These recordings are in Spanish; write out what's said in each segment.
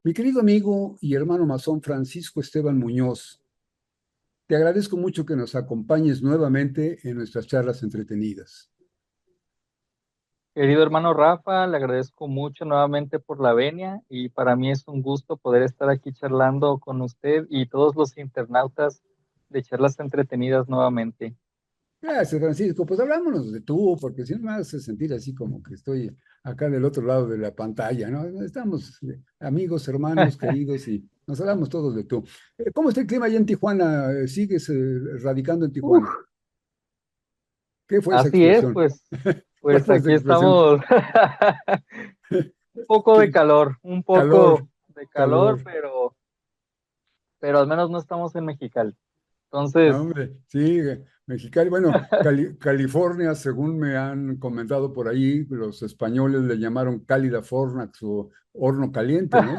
Mi querido amigo y hermano masón Francisco Esteban Muñoz, te agradezco mucho que nos acompañes nuevamente en nuestras charlas entretenidas. Querido hermano Rafa, le agradezco mucho nuevamente por la venia y para mí es un gusto poder estar aquí charlando con usted y todos los internautas de charlas entretenidas nuevamente. Gracias, Francisco. Pues hablámonos de tú, porque si no me hace sentir así como que estoy acá del otro lado de la pantalla, ¿no? Estamos amigos, hermanos, queridos y nos hablamos todos de tú. ¿Cómo está el clima allá en Tijuana? ¿Sigues radicando en Tijuana? Uf, ¿Qué fue esa así es, expresión? ¿Cuál pues fue esa aquí expresión? estamos. Un poco de ¿Qué? calor, un Calor, poco de calor, calor. pero al menos no estamos en Mexicali. No, Entonces, hombre, sí, Mexicali, bueno, California, según me han comentado por ahí, los españoles le llamaron cálida fornax o horno caliente, ¿no?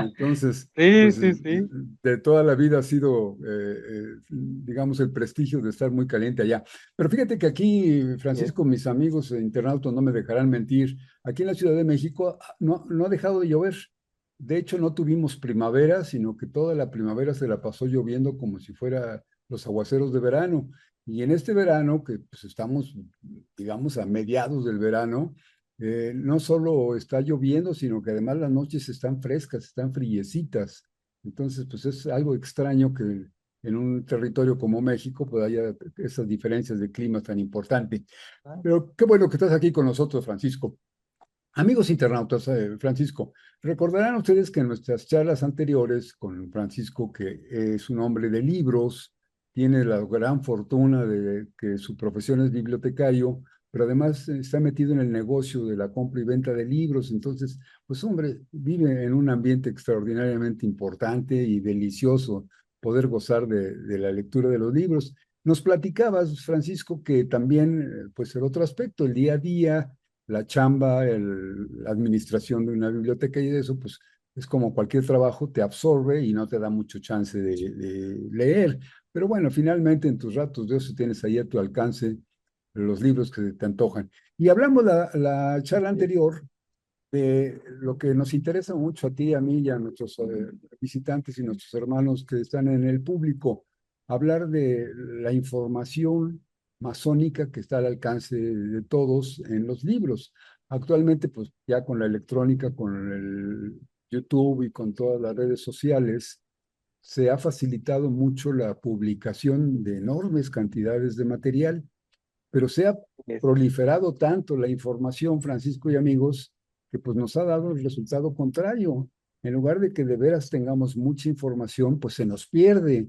Entonces, sí, pues sí, sí. de toda la vida ha sido, digamos, el prestigio de estar muy caliente allá. Pero fíjate que aquí, Así es. Francisco, mis amigos internautas no me dejarán mentir, aquí en la Ciudad de México no ha dejado de llover. De hecho, no tuvimos primavera, sino que toda la primavera se la pasó lloviendo como si fuera los aguaceros de verano. Y en este verano, que pues estamos, digamos, a mediados del verano, no solo está lloviendo, sino que además las noches están frescas, están friecitas. Entonces, pues es algo extraño que en un territorio como México pues haya esas diferencias de clima tan importantes. Pero qué bueno que estás aquí con nosotros, Francisco. Amigos internautas, Francisco, recordarán ustedes que en nuestras charlas anteriores con Francisco, que es un hombre de libros, tiene la gran fortuna de que su profesión es bibliotecario, pero además está metido en el negocio de la compra y venta de libros. Entonces, pues hombre, vive en un ambiente extraordinariamente importante y delicioso poder gozar de la lectura de los libros. Nos platicabas, Francisco, que también, pues el otro aspecto, el día a día, la chamba, la administración de una biblioteca y de eso, pues es como cualquier trabajo, te absorbe y no te da mucho chance de leer. Pero bueno, finalmente en tus ratos de ocio tienes ahí a tu alcance los libros que te antojan. Y hablamos la charla Así es. anterior de lo que nos interesa mucho a ti, a mí y a nuestros visitantes y nuestros hermanos que están en el público, hablar de la información masónica que está al alcance de todos en los libros. Actualmente, pues ya con la electrónica, con el YouTube y con todas las redes sociales, se ha facilitado mucho la publicación de enormes cantidades de material, pero se ha proliferado tanto la información, Francisco y amigos, que pues nos ha dado el resultado contrario. En lugar de que de veras tengamos mucha información, pues se nos pierde,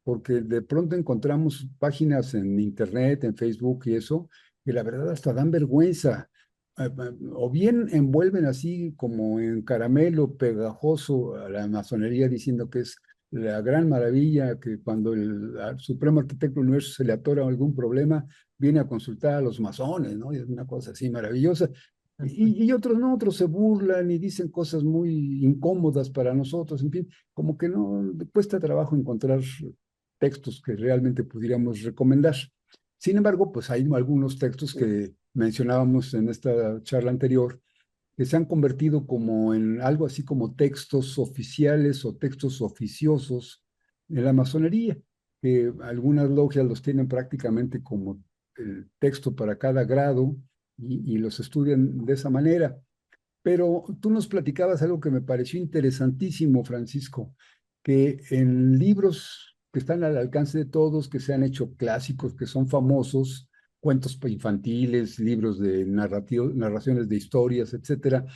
porque de pronto encontramos páginas en internet, en Facebook y eso, que la verdad hasta dan vergüenza. O bien envuelven así como en caramelo pegajoso a la masonería diciendo que es la gran maravilla, que cuando el Supremo Arquitecto del Universo se le atora algún problema, viene a consultar a los masones, ¿no? Y es una cosa así maravillosa. Y otros no, otros se burlan y dicen cosas muy incómodas para nosotros, en fin, como que no cuesta trabajo encontrar textos que realmente pudiéramos recomendar. Sin embargo, pues hay algunos textos que mencionábamos en esta charla anterior que se han convertido como en algo así como textos oficiales o textos oficiosos en la masonería, que algunas logias los tienen prácticamente como el texto para cada grado y los estudian de esa manera. Pero tú nos platicabas algo que me pareció interesantísimo, Francisco, que en libros que están al alcance de todos, que se han hecho clásicos, que son famosos, cuentos infantiles, libros de narraciones de historias, etcétera,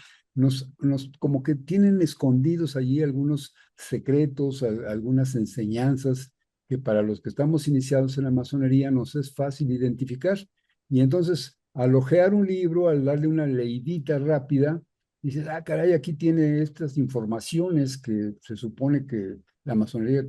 como que tienen escondidos allí algunos secretos, algunas enseñanzas que para los que estamos iniciados en la masonería nos es fácil identificar. Y entonces, al hojear un libro, al darle una leidita rápida, dices, ah, caray, aquí tiene estas informaciones que se supone que la masonería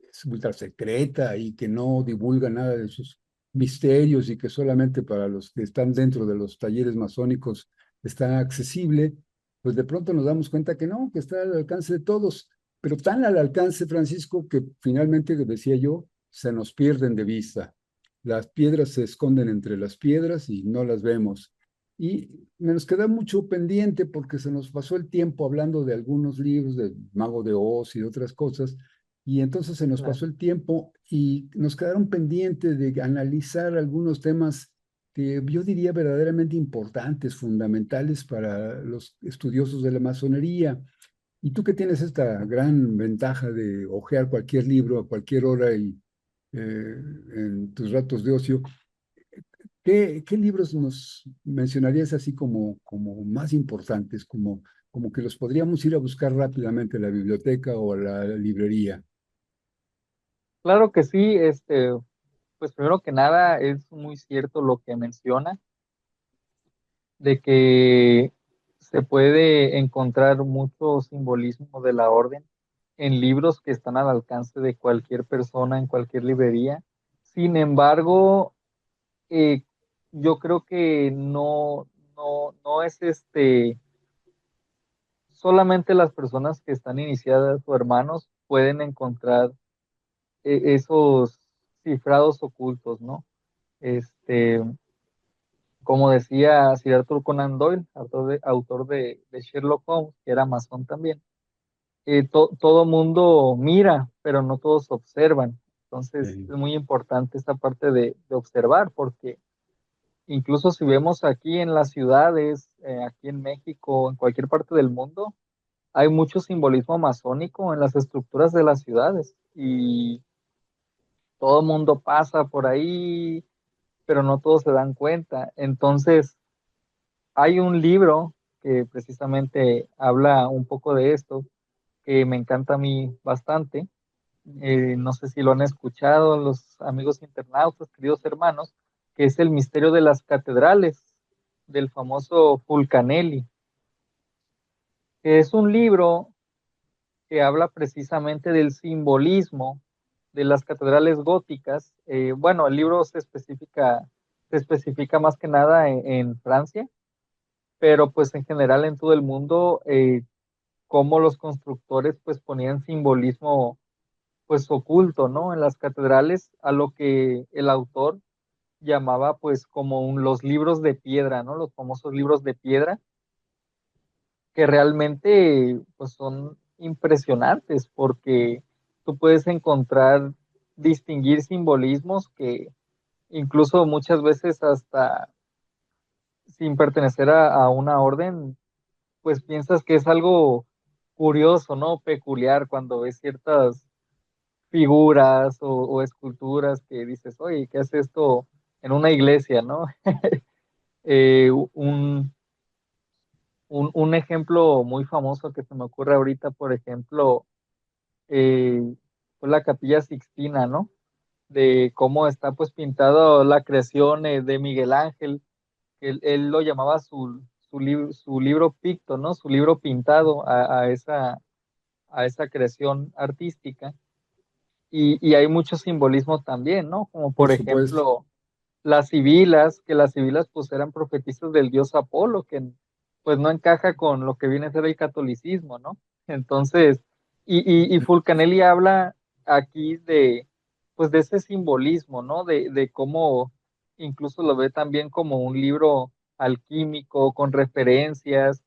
es ultra secreta y que no divulga nada de sus misterios y que solamente para los que están dentro de los talleres masónicos está accesible, pues de pronto nos damos cuenta que no, que está al alcance de todos, pero tan al alcance, Francisco, que finalmente, decía yo, se nos pierden de vista. Las piedras se esconden entre las piedras y no las vemos. Y nos queda mucho pendiente porque se nos pasó el tiempo hablando de algunos libros, de Mago de Oz y de otras cosas, y entonces se nos Claro. pasó el tiempo y nos quedaron pendientes de analizar algunos temas que yo diría verdaderamente importantes, fundamentales para los estudiosos de la masonería. Y tú que tienes esta gran ventaja de hojear cualquier libro a cualquier hora y en tus ratos de ocio, ¿qué libros nos mencionarías así como más importantes, como que los podríamos ir a buscar rápidamente a la biblioteca o a la librería? Claro que sí, pues primero que nada es muy cierto lo que menciona, de que se puede encontrar mucho simbolismo de la orden en libros que están al alcance de cualquier persona en cualquier librería. Sin embargo, eh, yo creo que no es solamente las personas que están iniciadas o hermanos pueden encontrar esos cifrados ocultos, ¿no? Este, como decía Sir Arthur Conan Doyle, autor de Sherlock Holmes, que era masón también, todo mundo mira, pero no todos observan. Entonces Eh, es muy importante esta parte de observar, porque incluso si vemos aquí en las ciudades, aquí en México, en cualquier parte del mundo, hay mucho simbolismo masónico en las estructuras de las ciudades y todo el mundo pasa por ahí, pero no todos se dan cuenta. Entonces, hay un libro que precisamente habla un poco de esto, que me encanta a mí bastante. No sé si lo han escuchado los amigos internautas, queridos hermanos, que es El misterio de las catedrales, del famoso Fulcanelli, que es un libro que habla precisamente del simbolismo de las catedrales góticas. Bueno, el libro se especifica más que nada en Francia, pero pues en general en todo el mundo, cómo los constructores pues ponían simbolismo pues oculto, ¿no? En las catedrales, a lo que el autor llamaba pues como los libros de piedra, ¿no? Los famosos libros de piedra, que realmente pues son impresionantes porque tú puedes encontrar, distinguir simbolismos que incluso muchas veces hasta sin pertenecer a una orden, pues piensas que es algo curioso, ¿no? Peculiar cuando ves ciertas figuras o esculturas que dices, oye, ¿qué hace esto en una iglesia, ¿no? Eh, un, un ejemplo muy famoso que se me ocurre ahorita, por ejemplo, eh, fue la Capilla Sixtina, ¿no? De cómo está pues pintado la creación de Miguel Ángel, que él lo llamaba su libro picto, ¿no? Su libro pintado a esa creación artística. Y hay mucho simbolismo también, ¿no? Como por por supuesto. ejemplo las sibilas, que las sibilas pues eran profetisas del dios Apolo, que pues no encaja con lo que viene a ser el catolicismo, ¿no? Entonces, y Fulcanelli habla aquí de, pues de ese simbolismo, ¿no? De cómo incluso lo ve también como un libro alquímico, con referencias,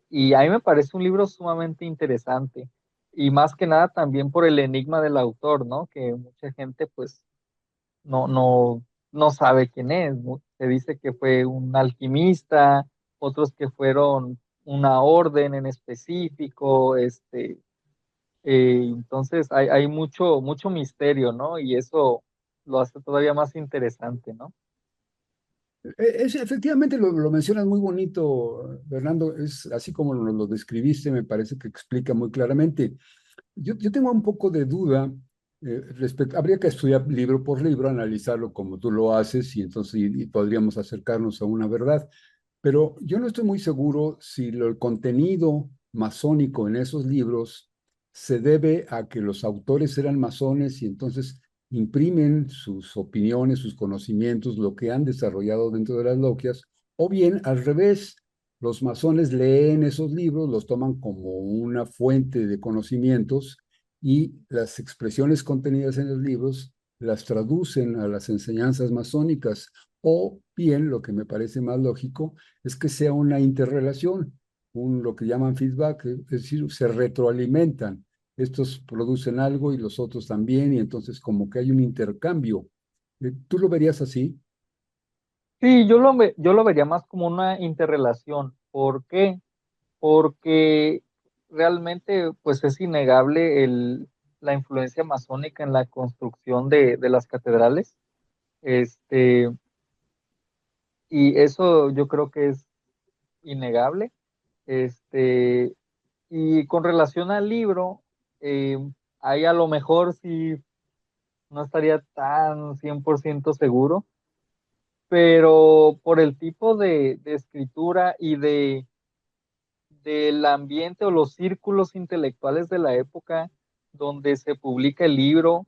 y a mí me parece un libro sumamente interesante, y más que nada también por el enigma del autor, ¿no? Que mucha gente pues no, no, no sabe quién es, ¿no? Se dice que fue un alquimista, otros que fueron una orden en específico, entonces hay mucho misterio, ¿no? Y eso lo hace todavía más interesante, ¿no? Efectivamente lo mencionas muy bonito, Fernando, es así como lo describiste, me parece que explica muy claramente. Yo tengo un poco de duda respecto, habría que estudiar libro por libro, analizarlo como tú lo haces y entonces y podríamos acercarnos a una verdad. Pero yo no estoy muy seguro si el contenido masónico en esos libros se debe a que los autores eran masones y entonces imprimen sus opiniones, sus conocimientos, lo que han desarrollado dentro de las logias, o bien al revés, los masones leen esos libros, los toman como una fuente de conocimientos y las expresiones contenidas en los libros las traducen a las enseñanzas masónicas O bien, lo que me parece más lógico, es que sea una interrelación, lo que llaman feedback, es decir, se retroalimentan. Estos producen algo y los otros también, y entonces como que hay un intercambio. ¿Tú lo verías así? Sí, yo lo vería más como una interrelación. ¿Por qué? Porque realmente pues es innegable la influencia masónica en la construcción de las catedrales. Este, y eso yo creo que es innegable. Este, y con relación al libro, eh, ahí a lo mejor sí no estaría tan 100% seguro, pero por el tipo de escritura y del ambiente o los círculos intelectuales de la época donde se publica el libro,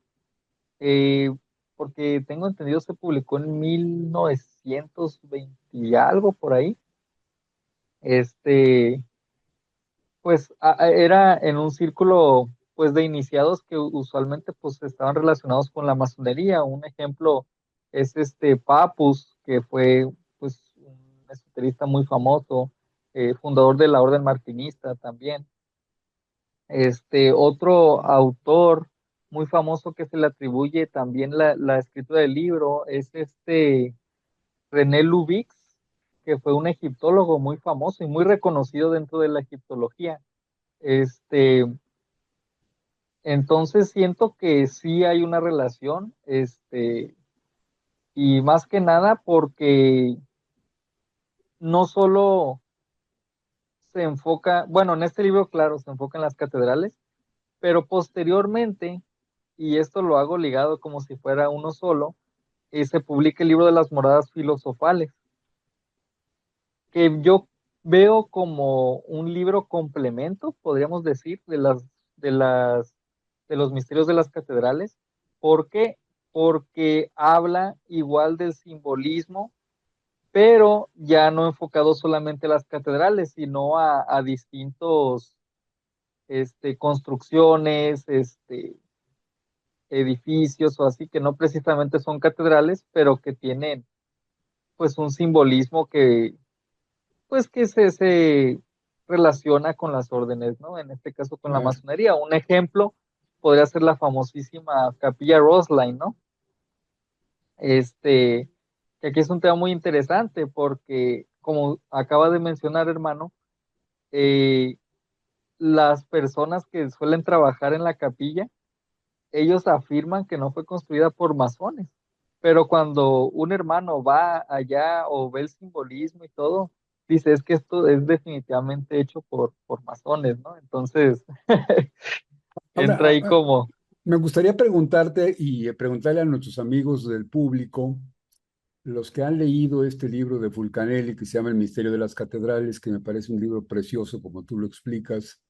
eh, porque tengo entendido se publicó en 1920 y algo por ahí, este, pues era en un círculo pues de iniciados que usualmente pues estaban relacionados con la masonería. Un ejemplo es este Papus, que fue pues un esoterista muy famoso, fundador de la Orden Martinista también. Otro autor muy famoso que se le atribuye también la escritura del libro es René Lubix, que fue un egiptólogo muy famoso y muy reconocido dentro de la egiptología. Este, entonces siento que sí hay una relación, y más que nada porque no solo se enfoca, bueno, en este libro, claro, se enfoca en las catedrales, pero posteriormente, y esto lo hago ligado como si fuera uno solo, se publica el libro de las moradas filosofales, que yo veo como un libro complemento, podríamos decir, de las, de los misterios de las catedrales. ¿Por qué? Porque habla igual del simbolismo, pero ya no enfocado solamente a las catedrales, sino a distintos construcciones, edificios o así, que no precisamente son catedrales, pero que tienen pues un simbolismo que pues que se relaciona con las órdenes, ¿no? En este caso con la Claro. masonería. Un ejemplo podría ser la famosísima Capilla Rosline, ¿no? Este, que aquí es un tema muy interesante porque, como acaba de mencionar, hermano, eh, las personas que suelen trabajar en la capilla, ellos afirman que no fue construida por masones, pero cuando un hermano va allá o ve el simbolismo y todo, dice, es que esto es definitivamente hecho por masones, ¿no? Entonces, entra Ahora, ahí como, me gustaría preguntarte y preguntarle a nuestros amigos del público, los que han leído este libro de Fulcanelli que se llama El misterio de las catedrales, que me parece un libro precioso, como tú lo explicas,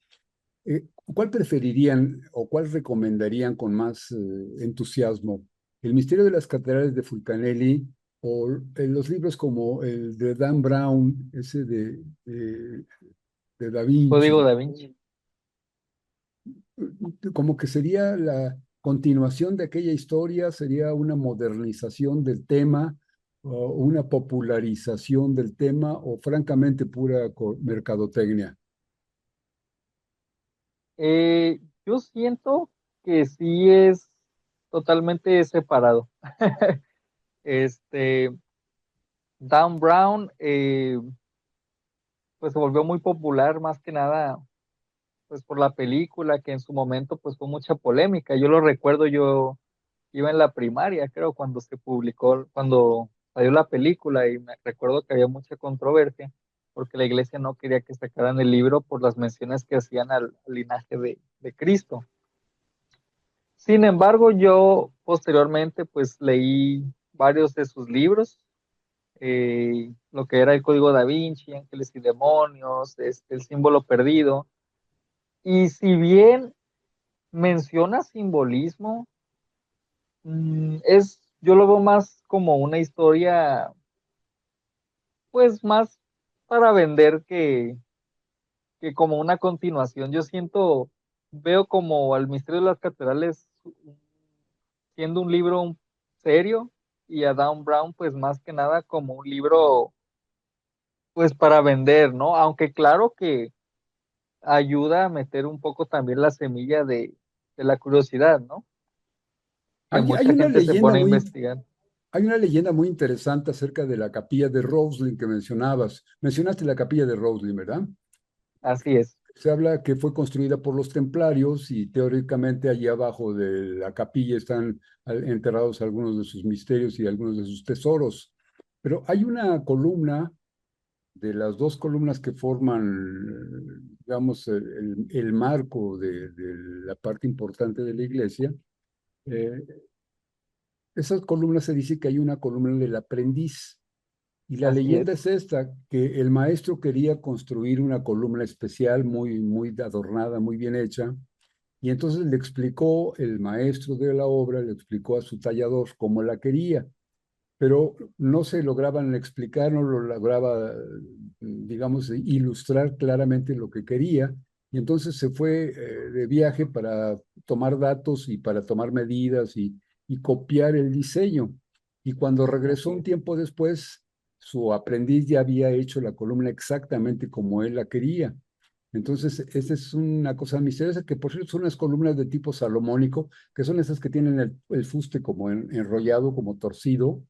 ¿cuál preferirían o cuál recomendarían con más entusiasmo? ¿El misterio de las catedrales de Fulcanelli o los libros como el de Dan Brown, ese de Da Código Vinci? Da Vinci. Como que sería la continuación de aquella historia, sería una modernización del tema, o una popularización del tema, o francamente pura mercadotecnia. Yo siento que sí es totalmente separado. Este, Dan Brown, pues se volvió muy popular más que nada pues por la película, que en su momento pues fue mucha polémica. Yo lo recuerdo, yo iba en la primaria, creo, cuando se publicó, cuando salió la película, y me recuerdo que había mucha controversia porque la iglesia no quería que sacaran el libro por las menciones que hacían al linaje de Cristo. Sin embargo, yo posteriormente pues leí varios de sus libros, lo que era el Código Da Vinci, Ángeles y Demonios, el símbolo perdido. Y si bien menciona simbolismo, yo lo veo más como una historia, pues más para vender que como una continuación. Yo siento, veo como al Misterio de las Catedrales siendo un libro serio, y a Dan Brown, pues más que nada como un libro, pues para vender, ¿no? Aunque claro que ayuda a meter un poco también la semilla de la curiosidad, ¿no? Que Hay mucha una gente se leyenda pone a muy, investigar. hay una leyenda muy interesante acerca de la capilla de Roslin que mencionabas. Mencionaste la capilla de Roslin, ¿verdad? Así es, Se habla que fue construida por los templarios y teóricamente allí abajo de la capilla están enterrados algunos de sus misterios y algunos de sus tesoros. Pero hay una columna de las dos columnas que forman, digamos, el marco de la parte importante de la iglesia. eh, Esas columnas se dice que hay una columna del aprendiz. Y la así leyenda es, es esta, que el maestro quería construir una columna especial, muy, muy adornada, muy bien hecha, y entonces le explicó el maestro de la obra, le explicó a su tallador cómo la quería, pero no se lograban explicar, no lo lograba, digamos, ilustrar claramente lo que quería, y entonces se fue de viaje para tomar datos y para tomar medidas y copiar el diseño. Y cuando regresó así un es. tiempo después, su aprendiz ya había hecho la columna exactamente como él la quería. Entonces, esa es una cosa misteriosa, que por cierto son unas columnas de tipo salomónico, que son esas que tienen el fuste como enrollado, como torcido.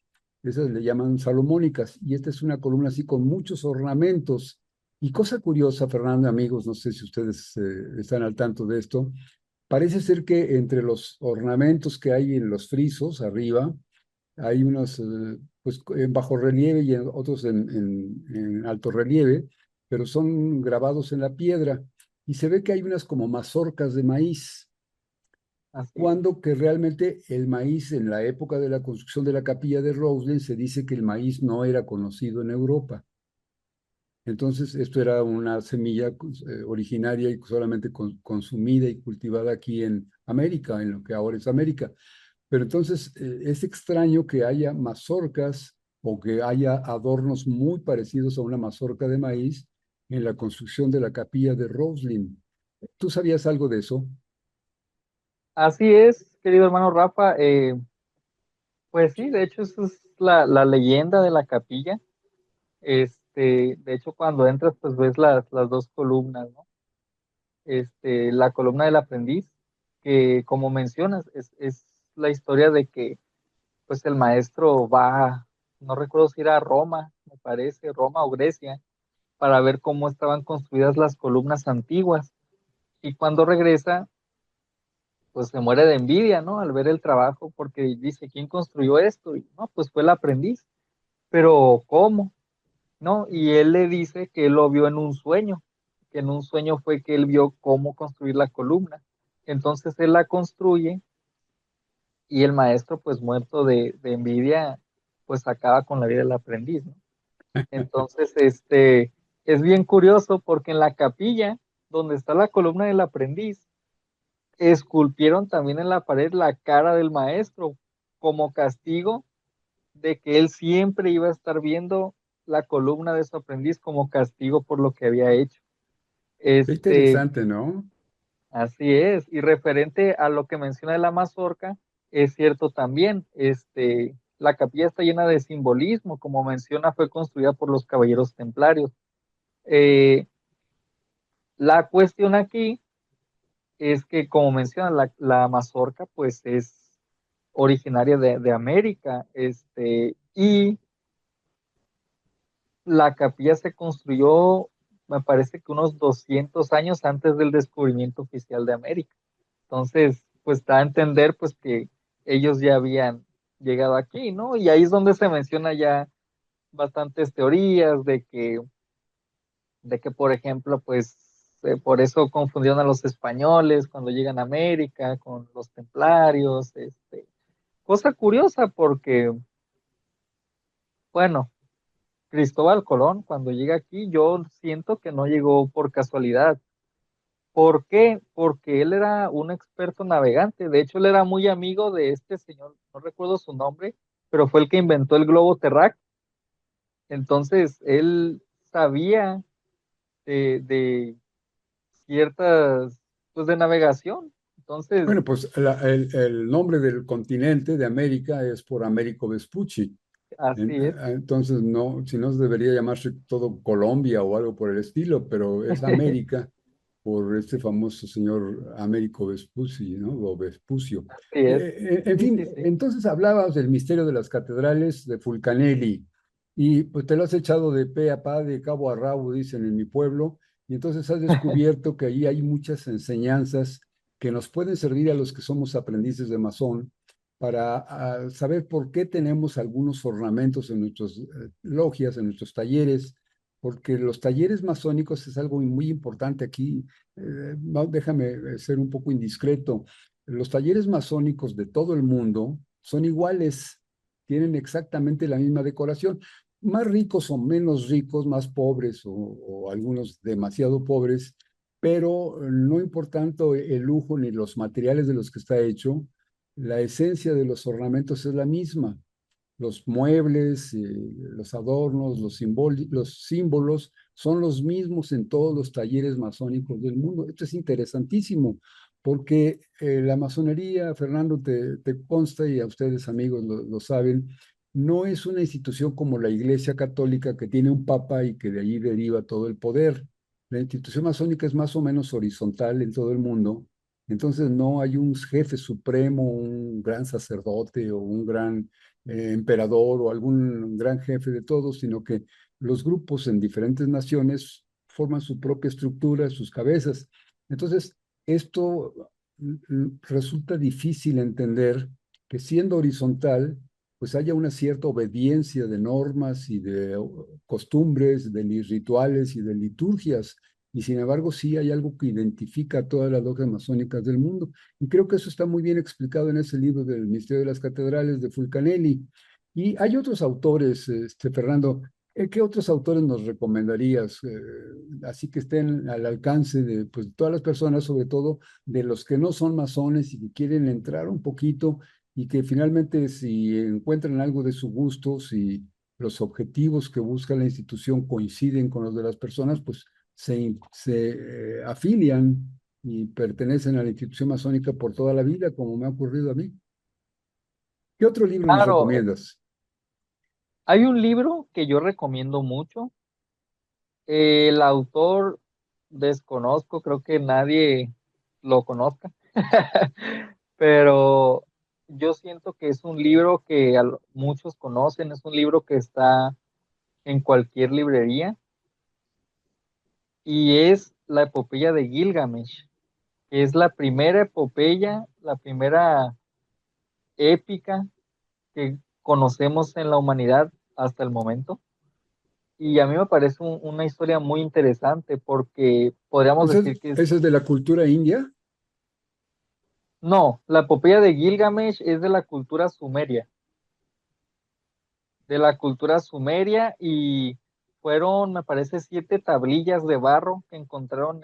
Esas le llaman salomónicas. Y esta es una columna así con muchos ornamentos. Y cosa curiosa, Fernando, amigos, no sé si ustedes están al tanto de esto, parece ser que entre los ornamentos que hay en los frisos arriba, hay unos pues en bajo relieve y otros en alto relieve, pero son grabados en la piedra. Y se ve que hay unas como mazorcas de maíz, Así es. cuando que realmente el maíz en la época de la construcción de la capilla de Roslin se dice que el maíz no era conocido en Europa. Entonces, esto era una semilla originaria y solamente consumida y cultivada aquí en América, en lo que ahora es América. Pero entonces es extraño que haya mazorcas o que haya adornos muy parecidos a una mazorca de maíz en la construcción de la capilla de Roslin. ¿Tú sabías algo de eso? Así es, querido hermano Rafa. Pues sí, de hecho, esa es la leyenda de la capilla. De hecho, cuando entras, pues ves las dos columnas, ¿no? La columna del aprendiz, que como mencionas, es la historia de que pues el maestro va, no recuerdo si era a Roma, me parece, Roma o Grecia, para ver cómo estaban construidas las columnas antiguas. Y cuando regresa, pues se muere de envidia, ¿no? Al ver el trabajo, porque dice, ¿quién construyó esto? Y no, pues fue el aprendiz. Pero ¿cómo? ¿No? Y él le dice que él lo vio en un sueño, que en un sueño fue que él vio cómo construir la columna. Entonces él la construye y el maestro, pues muerto de envidia, pues acaba con la vida del aprendiz, ¿no? Entonces, es bien curioso porque en la capilla donde está la columna del aprendiz, esculpieron también en la pared la cara del maestro como castigo de que él siempre iba a estar viendo la columna de su aprendiz como castigo por lo que había hecho. Qué Este, interesante, ¿no? Así es. Y referente a lo que menciona de la mazorca, es cierto también. La capilla está llena de simbolismo, como menciona, fue construida por los caballeros templarios. Eh, la cuestión aquí es que, como menciona, la mazorca, pues es originaria de América, y la capilla se construyó, me parece que unos 200 años antes del descubrimiento oficial de América. Entonces, pues da a entender pues que ellos ya habían llegado aquí, ¿no? Y ahí es donde se menciona ya bastantes teorías de que por ejemplo, pues por eso confundieron a los españoles cuando llegan a América con los templarios, cosa curiosa porque, bueno, Cristóbal Colón cuando llega aquí, yo siento que no llegó por casualidad. ¿Por qué? Porque él era un experto navegante. De hecho, él era muy amigo de este señor, no recuerdo su nombre, pero fue el que inventó el globo terráqueo. Entonces, él sabía de ciertas, pues de navegación. Entonces, Bueno, pues el nombre del continente de América es por Américo Vespucci. así es. Entonces, no, si no debería llamarse todo Colombia o algo por el estilo, pero es América por este famoso señor Américo Vespucci, ¿no? O Vespucio. Así es. En Sí, fin, sí, sí. entonces hablabas del misterio de las catedrales de Fulcanelli y pues te lo has echado de pe a pa, de cabo a rabo, dicen en mi pueblo, y entonces has descubierto que ahí hay muchas enseñanzas que nos pueden servir a los que somos aprendices de masón para saber por qué tenemos algunos ornamentos en nuestras logias, en nuestros talleres, porque los talleres masónicos es algo muy importante aquí. No, déjame ser un poco indiscreto. Los talleres masónicos de todo el mundo son iguales, tienen exactamente la misma decoración. Más ricos o menos ricos, más pobres o algunos demasiado pobres, pero no importa tanto el lujo ni los materiales de los que está hecho, la esencia de los ornamentos es la misma. Los muebles, los adornos, los símbolos son los mismos en todos los talleres masónicos del mundo. Esto es interesantísimo porque la masonería, Fernando, te consta y a ustedes amigos lo saben, no es una institución como la Iglesia Católica que tiene un papa y que de allí deriva todo el poder. La institución masónica es más o menos horizontal en todo el mundo, entonces no hay un jefe supremo, un gran sacerdote o un gran emperador o algún gran jefe de todos, sino que los grupos en diferentes naciones forman su propia estructura, sus cabezas. Entonces, esto resulta difícil entender que siendo horizontal, pues haya una cierta obediencia de normas y de costumbres, de rituales y de liturgias. Y sin embargo, sí hay algo que identifica a todas las logias masónicas del mundo. Y creo que eso está muy bien explicado en ese libro del Misterio de las Catedrales de Fulcanelli. Y hay otros autores, Fernando, ¿qué otros autores nos recomendarías? Así que estén al alcance de pues, todas las personas, sobre todo de los que no son masones y que quieren entrar un poquito y que finalmente si encuentran algo de su gusto, si los objetivos que busca la institución coinciden con los de las personas, pues se afilian y pertenecen a la institución masónica por toda la vida, como me ha ocurrido a mí. ¿Qué otro libro nos Claro, recomiendas? hay un libro que yo recomiendo mucho. El autor desconozco, creo que nadie lo conozca, pero yo siento que es un libro que muchos conocen, es un libro que está en cualquier librería y es la epopeya de Gilgamesh, que es la primera epopeya, la primera épica que conocemos en la humanidad hasta el momento. Y a mí me parece una historia muy interesante porque podríamos ¿Esa decir que es, esa es de la cultura india? no, la epopeya de Gilgamesh es de la cultura sumeria y fueron, me parece, 7 tablillas de barro que encontraron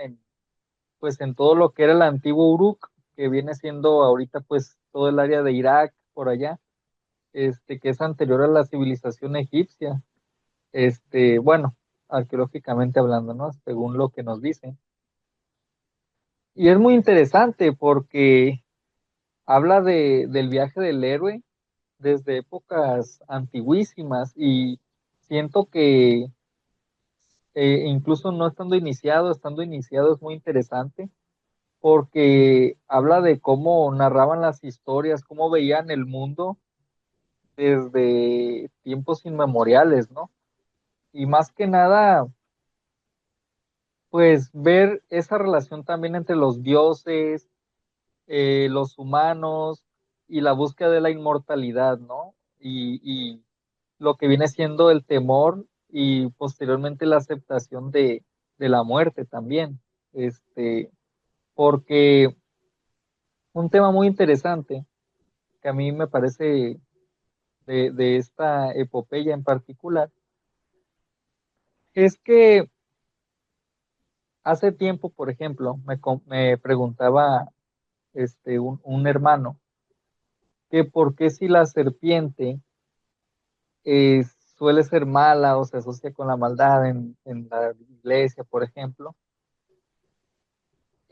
pues en todo lo que era el antiguo Uruk, que viene siendo ahorita pues todo el área de Irak, por allá, que es anterior a la civilización egipcia, bueno, arqueológicamente hablando, ¿no? Según lo que nos dicen. Y es muy interesante porque habla del viaje del héroe desde épocas antiguísimas y siento que incluso no estando iniciado es muy interesante porque habla de cómo narraban las historias, cómo veían el mundo desde tiempos inmemoriales, ¿no? Y más que nada, pues ver esa relación también entre los dioses, los humanos y la búsqueda de la inmortalidad, ¿no? Y lo que viene siendo el temor y posteriormente la aceptación de la muerte también. Porque un tema muy interesante que a mí me parece de esta epopeya en particular es que hace tiempo, por ejemplo, me preguntaba un hermano que por qué si la serpiente eh, suele ser mala o se asocia con la maldad en la iglesia, por ejemplo,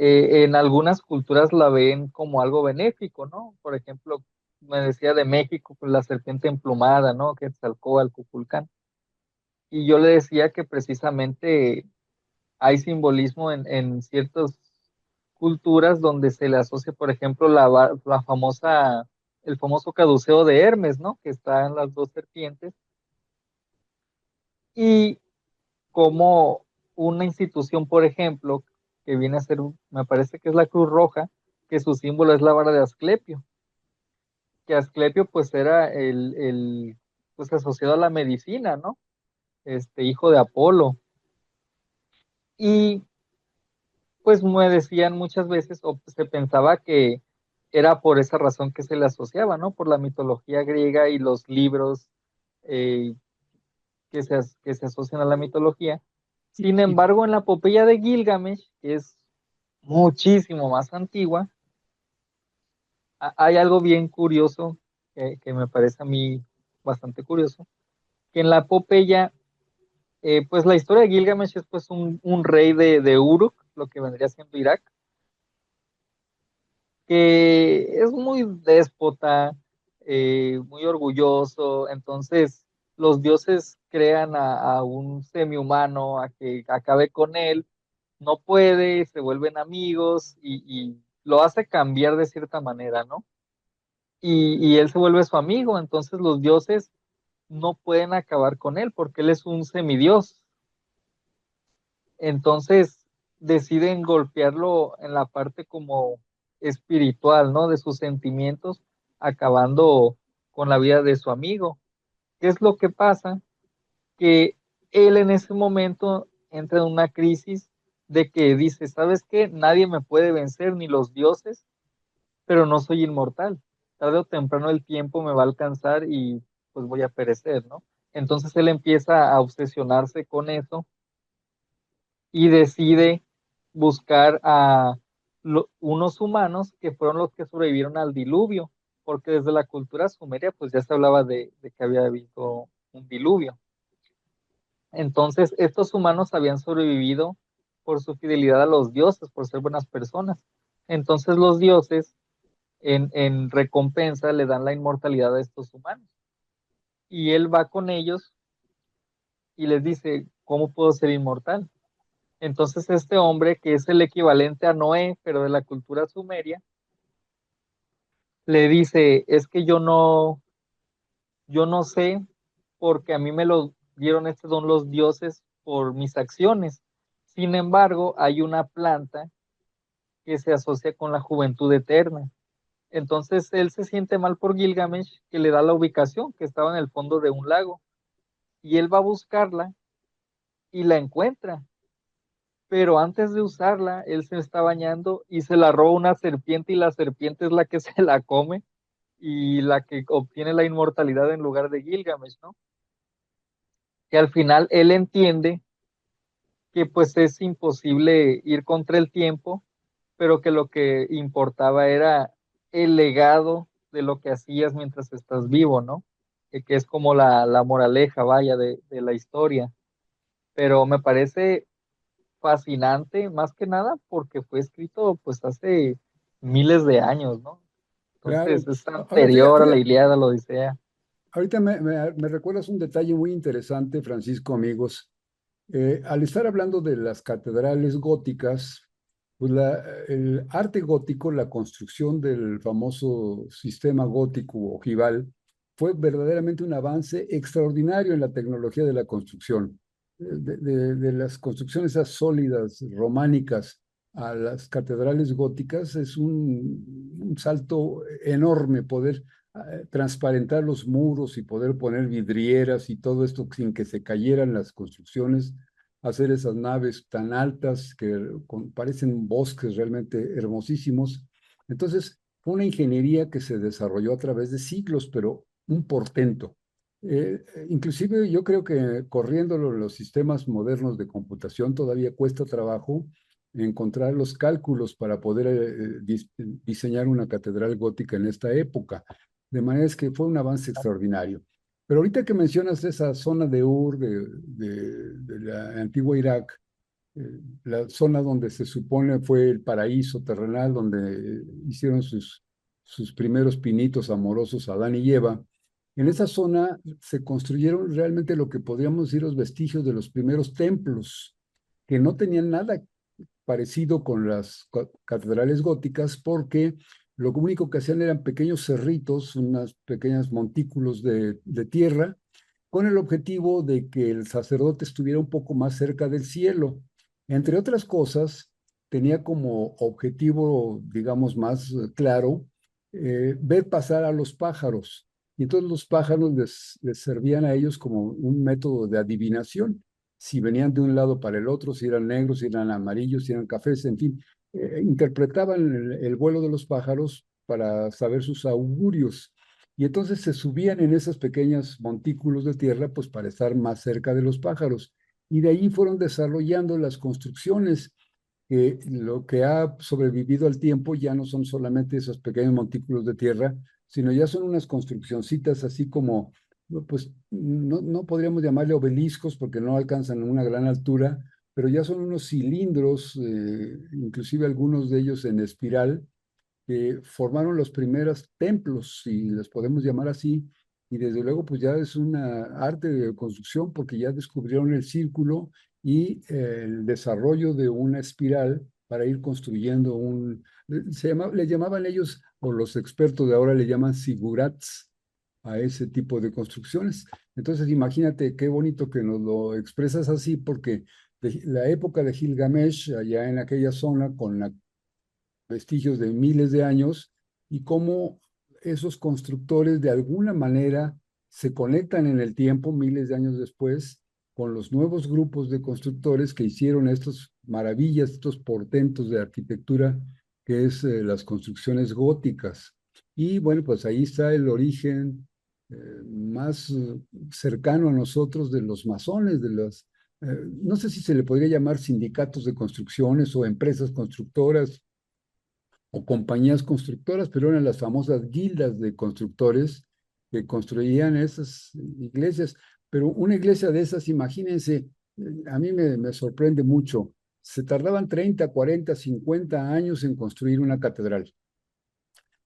en algunas culturas la ven como algo benéfico, ¿no? Por ejemplo, me decía de México, pues la serpiente emplumada, ¿no? Quetzalcóatl, Cuculcán. Y yo le decía que precisamente hay simbolismo en ciertas culturas donde se le asocia, por ejemplo, el famoso caduceo de Hermes, ¿no? Que está en las dos serpientes, y como una institución, por ejemplo, que viene a ser, me parece que es la Cruz Roja, que su símbolo es la vara de Asclepio, que Asclepio pues era pues asociado a la medicina, ¿no? Hijo de Apolo. Y pues me decían muchas veces, o se pensaba que era por esa razón que se le asociaba, ¿no? Por la mitología griega y los libros eh, que se asocian a la mitología. Sin Y embargo, en la epopeya de Gilgamesh, que es muchísimo más antigua, hay algo bien curioso que me parece a mí bastante curioso, que en la epopeya, pues la historia de Gilgamesh es pues un rey de Uruk, lo que vendría siendo Irak, que es muy déspota, muy orgulloso. Entonces los dioses crean a un semihumano a que acabe con él, no puede, se vuelven amigos y lo hace cambiar de cierta manera, ¿no? Y él se vuelve su amigo, entonces los dioses no pueden acabar con él porque él es un semidios. Entonces deciden golpearlo en la parte como espiritual, ¿no? De sus sentimientos, acabando con la vida de su amigo. ¿Qué es lo que pasa? Que él en ese momento entra en una crisis de que dice, ¿sabes qué? Nadie me puede vencer, ni los dioses, pero no soy inmortal. Tarde o temprano el tiempo me va a alcanzar y pues voy a perecer, ¿no? Entonces él empieza a obsesionarse con eso y decide buscar a unos humanos que fueron los que sobrevivieron al diluvio, porque desde la cultura sumeria pues ya se hablaba de que había habido un diluvio. Entonces estos humanos habían sobrevivido por su fidelidad a los dioses, por ser buenas personas. Entonces los dioses en recompensa le dan la inmortalidad a estos humanos. Y él va con ellos y les dice, ¿cómo puedo ser inmortal? Entonces este hombre, que es el equivalente a Noé, pero de la cultura sumeria, le dice, es que yo no sé, porque a mí me lo dieron este don los dioses por mis acciones. Sin embargo, hay una planta que se asocia con la juventud eterna. Entonces él se siente mal por Gilgamesh, que le da la ubicación, que estaba en el fondo de un lago, y él va a buscarla y la encuentra, pero antes de usarla, él se está bañando y se la roba una serpiente y la serpiente es la que se la come y la que obtiene la inmortalidad en lugar de Gilgamesh, ¿no? Que al final él entiende que pues es imposible ir contra el tiempo, pero que lo que importaba era el legado de lo que hacías mientras estás vivo, ¿no? Que es como la moraleja, vaya, de la historia. Pero me parece fascinante, más que nada, porque fue escrito pues hace miles de años, ¿no? Entonces claro, es ahora anterior a la Ilíada, a la Odisea. ahorita me recuerdas un detalle muy interesante, Francisco, amigos. Al estar hablando de las catedrales góticas, pues el arte gótico, la construcción del famoso sistema gótico ojival, fue verdaderamente un avance extraordinario en la tecnología de la construcción. De las construcciones esas sólidas, románicas, a las catedrales góticas, es un salto enorme poder transparentar los muros y poder poner vidrieras y todo esto sin que se cayeran las construcciones, hacer esas naves tan altas que parecen bosques realmente hermosísimos. Entonces, fue una ingeniería que se desarrolló a través de siglos, pero un portento. Inclusive yo creo que corriéndolo en los sistemas modernos de computación todavía cuesta trabajo encontrar los cálculos para poder diseñar una catedral gótica en esta época. De manera es que fue un avance extraordinario. Pero ahorita que mencionas esa zona de Ur, de la antigua Irak, la zona donde se supone fue el paraíso terrenal, donde hicieron sus primeros pinitos amorosos Adán y Eva. En esa zona se construyeron realmente lo que podríamos decir los vestigios de los primeros templos, que no tenían nada parecido con las catedrales góticas, porque lo único que hacían eran pequeños cerritos, unas pequeños montículos de tierra, con el objetivo de que el sacerdote estuviera un poco más cerca del cielo. Entre otras cosas, tenía como objetivo, digamos, más claro, ver pasar a los pájaros. Y entonces los pájaros les servían a ellos como un método de adivinación. Si venían de un lado para el otro, si eran negros, si eran amarillos, si eran cafés, en fin, interpretaban el vuelo de los pájaros para saber sus augurios. Y entonces se subían en esos pequeños montículos de tierra, pues para estar más cerca de los pájaros. Y de ahí fueron desarrollando las construcciones, que lo que ha sobrevivido al tiempo ya no son solamente esos pequeños montículos de tierra, sino ya son unas construccioncitas así como, pues no podríamos llamarle obeliscos porque no alcanzan una gran altura, pero ya son unos cilindros, inclusive algunos de ellos en espiral, que formaron los primeros templos, si les podemos llamar así, y desde luego pues ya es una arte de construcción porque ya descubrieron el círculo y el desarrollo de una espiral para ir construyendo le llamaban ellos, o los expertos de ahora le llaman sigurats a ese tipo de construcciones. Entonces imagínate qué bonito que nos lo expresas así porque la época de Gilgamesh, allá en aquella zona, con la vestigios de miles de años y cómo esos constructores de alguna manera se conectan en el tiempo, miles de años después, con los nuevos grupos de constructores que hicieron estas maravillas, estos portentos de arquitectura, que es las construcciones góticas. Y bueno, pues ahí está el origen más cercano a nosotros de los masones, no sé si se le podría llamar sindicatos de construcciones o empresas constructoras, o compañías constructoras, pero eran las famosas guildas de constructores que construían esas iglesias. Pero una iglesia de esas, imagínense, a mí me sorprende mucho. Se tardaban 30, 40, 50 años en construir una catedral.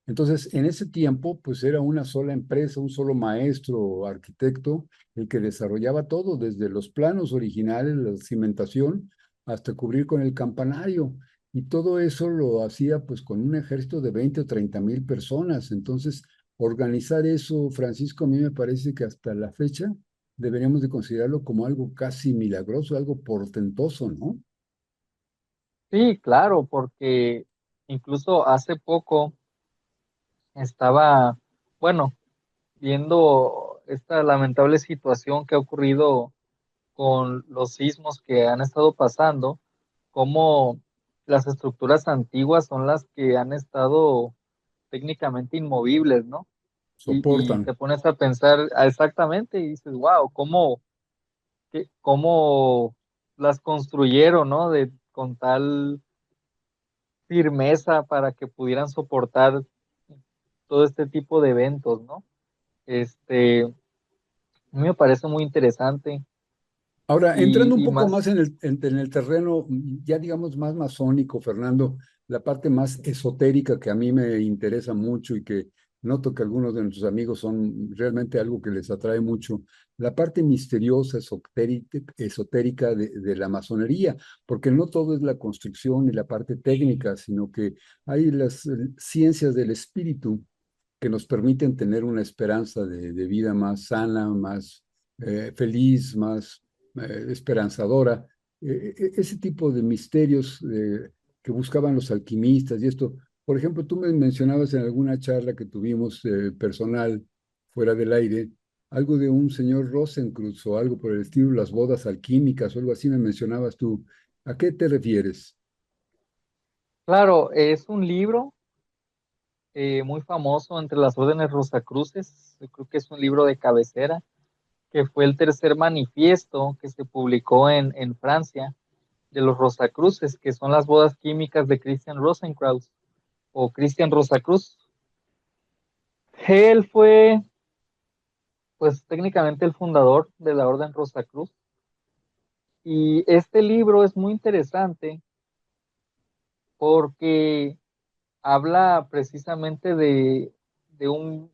Entonces, en ese tiempo, pues era una sola empresa, un solo maestro o arquitecto el que desarrollaba todo, desde los planos originales, la cimentación, hasta cubrir con el campanario. Y todo eso lo hacía pues con un ejército de 20 o 30 mil personas. Entonces, organizar eso, Francisco, a mí me parece que hasta la fecha deberíamos de considerarlo como algo casi milagroso, algo portentoso, ¿no? Sí, claro, porque incluso hace poco estaba, bueno, viendo esta lamentable situación que ha ocurrido con los sismos que han estado pasando, cómo las estructuras antiguas son las que han estado técnicamente inmovibles, ¿no? Y Soportan. te pones a pensar exactamente y dices, wow, cómo las construyeron, ¿no? Con tal firmeza para que pudieran soportar todo este tipo de eventos, ¿no? A mí me parece muy interesante Ahora, entrando un y poco más, más en el terreno, ya digamos más masónico, Fernando, la parte más esotérica que a mí me interesa mucho y que noto que algunos de nuestros amigos son realmente algo que les atrae mucho, la parte misteriosa, esotérica de la masonería, porque no todo es la construcción y la parte técnica, sino que hay las ciencias del espíritu que nos permiten tener una esperanza de vida más sana, más feliz, más esperanzadora. Ese tipo de misterios que buscaban los alquimistas y esto. Por ejemplo, tú me mencionabas en alguna charla que tuvimos personal fuera del aire, algo de un señor Rosenkreuz o algo por el estilo, las bodas alquímicas o algo así me mencionabas tú. ¿A qué te refieres? claro, es un libro muy famoso entre las órdenes rosacruces, yo creo que es un libro de cabecera, que fue el tercer manifiesto que se publicó en Francia de los Rosacruces, que son las bodas químicas de Christian Rosenkreuz o Christian Rosacruz. Él fue, pues técnicamente el fundador de la Orden Rosacruz Y este libro es muy interesante porque habla precisamente de un,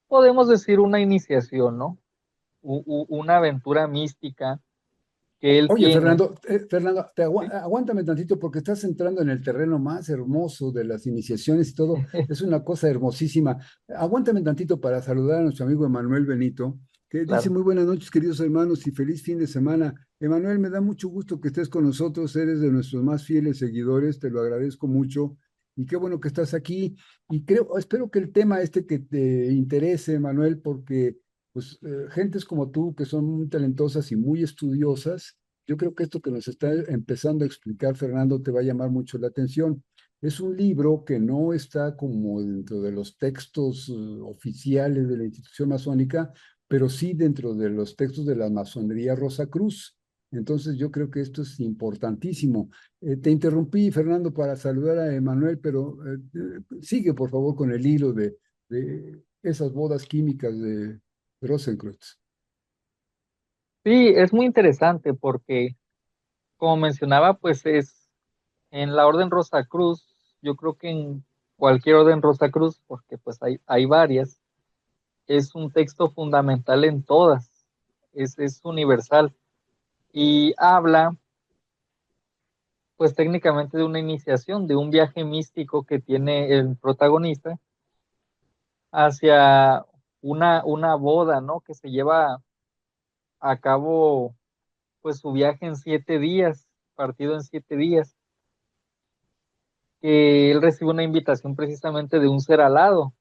podemos decir, una iniciación, ¿no? Una aventura mística que él Oye, tiene. Fernando, Fernando, ¿Sí? aguántame tantito porque estás entrando en el terreno más hermoso de las iniciaciones y todo. Es una cosa hermosísima. Aguántame tantito para saludar a nuestro amigo Emanuel Benito, que dice Claro. muy buenas noches, queridos hermanos, y feliz fin de semana. Emanuel, me da mucho gusto que estés con nosotros. Eres de nuestros más fieles seguidores, te lo agradezco mucho. Y qué bueno que estás aquí. Y creo, espero que el tema este que te interese, Emanuel, porque pues gentes como tú que son muy talentosas y muy estudiosas, yo creo que esto que nos está empezando a explicar Fernando te va a llamar mucho la atención. Es un libro que no está como dentro de los textos oficiales de la institución masónica, pero sí dentro de los textos de la masonería Rosacruz. Entonces yo creo que esto es importantísimo. Te interrumpí, Fernando, para saludar a Emanuel, pero sigue por favor con el hilo de esas bodas químicas de Rosenkreuz. Sí, es muy interesante porque, como mencionaba, pues es en la Orden Rosacruz, yo creo que en cualquier Orden Rosacruz, porque pues hay varias, es un texto fundamental en todas, es universal y habla pues técnicamente de una iniciación, de un viaje místico que tiene el protagonista hacia una boda, ¿no? Que se lleva a cabo pues su viaje en 7 días, partido en 7 días, que él recibe una invitación precisamente de un ser alado.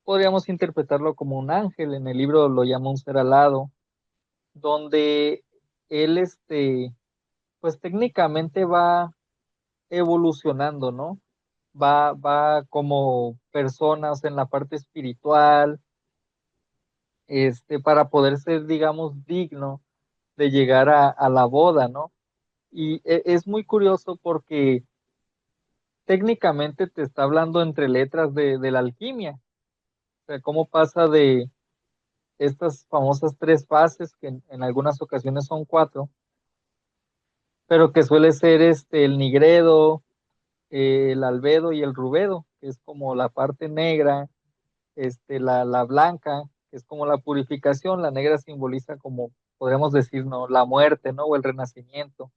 Podríamos interpretarlo como un ángel, en el libro lo llama un ser alado, donde él, pues técnicamente va evolucionando, ¿no? Va como personas en la parte espiritual, para poder ser, digamos, digno de llegar a la boda, ¿no? Y es muy curioso porque técnicamente te está hablando entre letras de la alquimia, o sea, cómo pasa de estas famosas 3 fases, que en algunas ocasiones son 4, pero que suele ser el nigredo, el albedo y el rubedo, que es como la parte negra, la blanca, que es como la purificación, la negra simboliza como, podríamos decir, ¿no? La muerte, ¿no? O el renacimiento,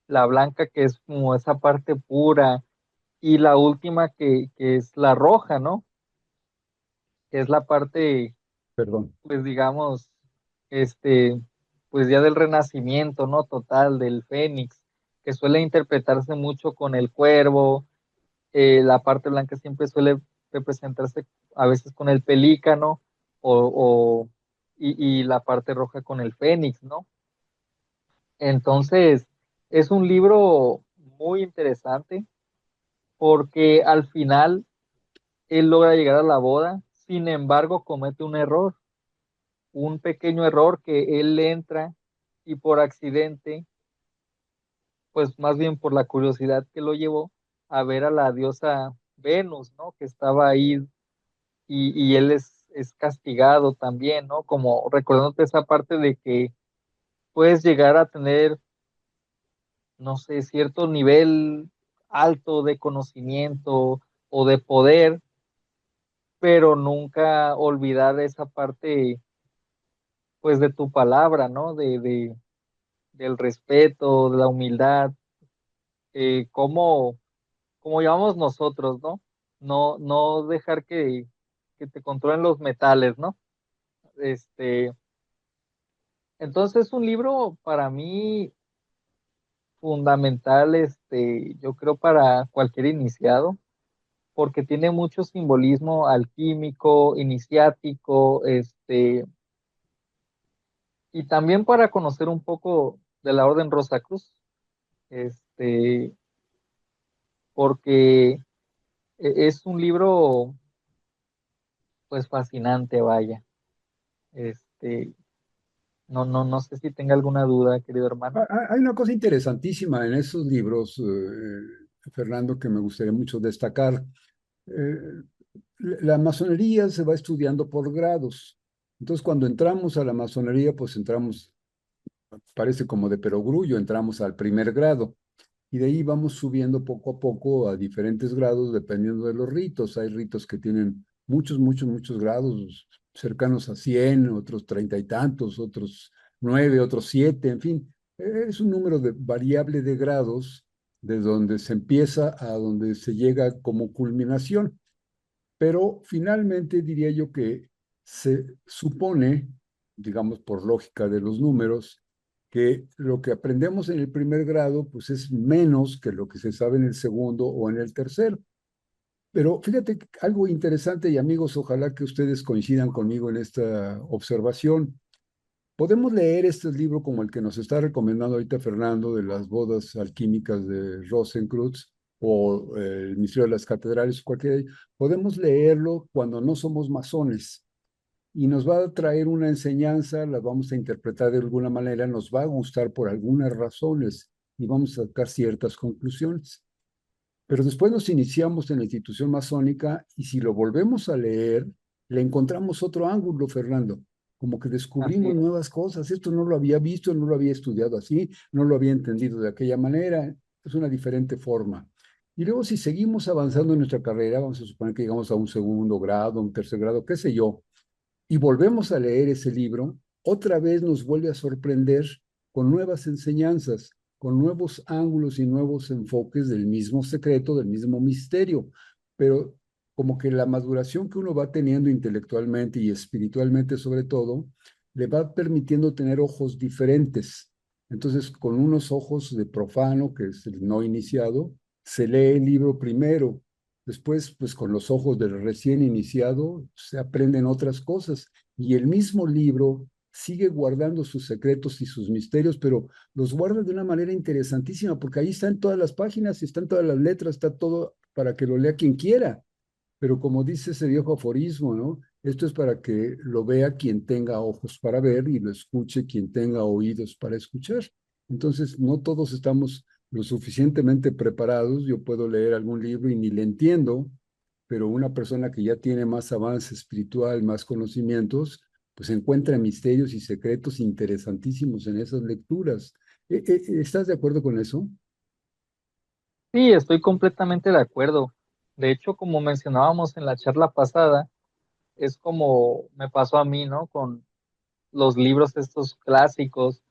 la blanca que es como esa parte pura, y la última que es la roja, ¿no? Que es la parte, Perdón. pues digamos, este, pues ya del renacimiento, ¿no? Total, del Fénix, que suele interpretarse mucho con el cuervo. La parte blanca siempre suele representarse a veces con el pelícano o, y la parte roja con el fénix, ¿no? Entonces, es un libro muy interesante porque al final él logra llegar a la boda, sin embargo comete un error, un pequeño error que él entra y por accidente, pues más bien por la curiosidad que lo llevó a ver a la diosa Venus, ¿no? Que estaba ahí y él es castigado también, ¿no? Como recordándote esa parte de que puedes llegar a tener, no sé, cierto nivel alto de conocimiento o de poder, pero nunca olvidar esa parte, pues, de tu palabra, ¿no? Del respeto, de la humildad, como, como llamamos nosotros, ¿no? No dejar que te controlen los metales, ¿no? Este, entonces, un libro para mí fundamental, yo creo para cualquier iniciado, porque tiene mucho simbolismo alquímico, iniciático, y también para conocer un poco de la Orden Rosacruz, este, porque es un libro, pues fascinante, vaya. Este, no sé si tenga alguna duda, querido hermano. Hay una cosa interesantísima en esos libros, Fernando, que me gustaría mucho destacar. Eh, la masonería se va estudiando por grados. Entonces, cuando entramos a la masonería, pues entramos parece como de perogrullo, entramos al primer grado. Y de ahí vamos subiendo poco a poco a diferentes grados dependiendo de los ritos. Hay ritos que tienen muchos, muchos, muchos grados, cercanos a 100, otros 30 y tantos, otros 9, otros 7, en fin. Es un número variable de grados de donde se empieza a donde se llega como culminación. Pero finalmente diría yo que se supone, digamos por lógica de los números, que lo que aprendemos en el primer grado pues es menos que lo que se sabe en el segundo o en el tercero. Pero fíjate algo interesante y amigos, ojalá que ustedes coincidan conmigo en esta observación. Podemos leer este libro como el que nos está recomendando ahorita Fernando de las bodas alquímicas de Rosenkreuz o el misterio de las catedrales, cualquiera. Podemos leerlo cuando no somos masones y nos va a traer una enseñanza, la vamos a interpretar de alguna manera, nos va a gustar por algunas razones y vamos a sacar ciertas conclusiones. Pero después nos iniciamos en la institución masónica y si lo volvemos a leer, le encontramos otro ángulo, Fernando, como que Así descubrimos es. nuevas cosas. Esto no lo había visto, no lo había estudiado así, no lo había entendido de aquella manera. Es una diferente forma. Y luego si seguimos avanzando en nuestra carrera, vamos a suponer que llegamos a un segundo grado, un tercer grado, qué sé yo, y volvemos a leer ese libro, otra vez nos vuelve a sorprender con nuevas enseñanzas, con nuevos ángulos y nuevos enfoques del mismo secreto, del mismo misterio. Pero como que la maduración que uno va teniendo intelectualmente y espiritualmente sobre todo, le va permitiendo tener ojos diferentes. Entonces, con unos ojos de profano, que es el no iniciado, se lee el libro primero. Después, pues con los ojos del recién iniciado, se aprenden otras cosas. Y el mismo libro sigue guardando sus secretos y sus misterios, pero los guarda de una manera interesantísima, porque ahí están todas las páginas, están todas las letras, está todo para que lo lea quien quiera. Pero como dice ese viejo aforismo, ¿no? Esto es para que lo vea quien tenga ojos para ver y lo escuche quien tenga oídos para escuchar. Entonces, no todos estamos lo suficientemente preparados. Yo puedo leer algún libro y ni le entiendo, pero una persona que ya tiene más avance espiritual, más conocimientos, pues encuentra misterios y secretos interesantísimos en esas lecturas. ¿Estás de acuerdo con eso? Sí, estoy completamente de acuerdo. De hecho, como mencionábamos en la charla pasada, es como me pasó a mí, ¿no? Con los libros estos clásicos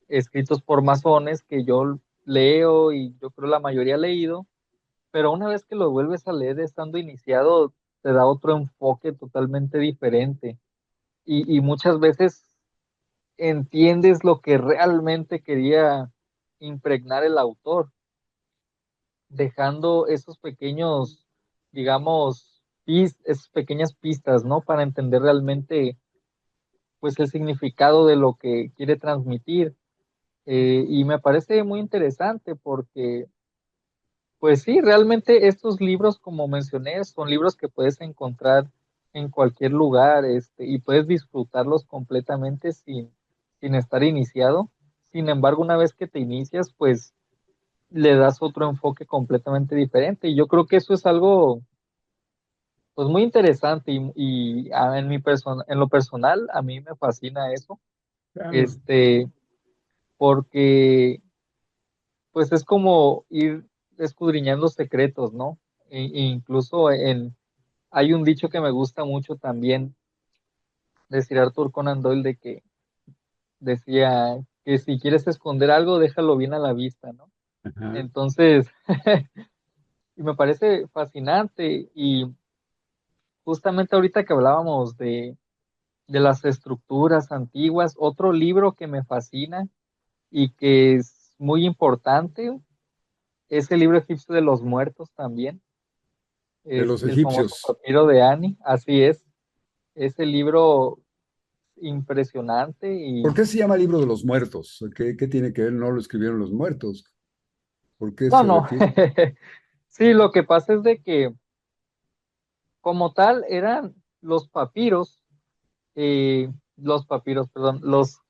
escritos por masones que yo leo y yo creo la mayoría ha leído, pero una vez que lo vuelves a leer estando iniciado, te da otro enfoque totalmente diferente y muchas veces entiendes lo que realmente quería impregnar el autor, dejando esos pequeños, digamos, esas pequeñas pistas, ¿no? Para entender realmente, pues, el significado de lo que quiere transmitir. Y me parece muy interesante porque, pues sí, realmente estos libros, como mencioné, son libros que puedes encontrar en cualquier lugar, y puedes disfrutarlos completamente sin estar iniciado. Sin embargo, una vez que te inicias, pues le das otro enfoque completamente diferente. Y yo creo que eso es algo, pues muy interesante en en lo personal, a mí me fascina eso, Claro. este, porque pues es como ir escudriñando secretos, ¿no? Incluso hay un dicho que me gusta mucho también de Sir Arthur Conan Doyle de que decía que si quieres esconder algo, déjalo bien a la vista, ¿no? Ajá. Entonces, y me parece fascinante y justamente ahorita que hablábamos de las estructuras antiguas, otro libro que me fascina y que es muy importante es el libro egipcio de los muertos también. De los El famoso egipcios. papiro de Ani, así es. Ese libro impresionante ¿Por y qué se llama Libro de los Muertos? ¿Qué tiene que ver? No lo escribieron los muertos. ¿Por qué no, se no. refiere? Sí, lo que pasa es de que como tal eran los papiros, perdón,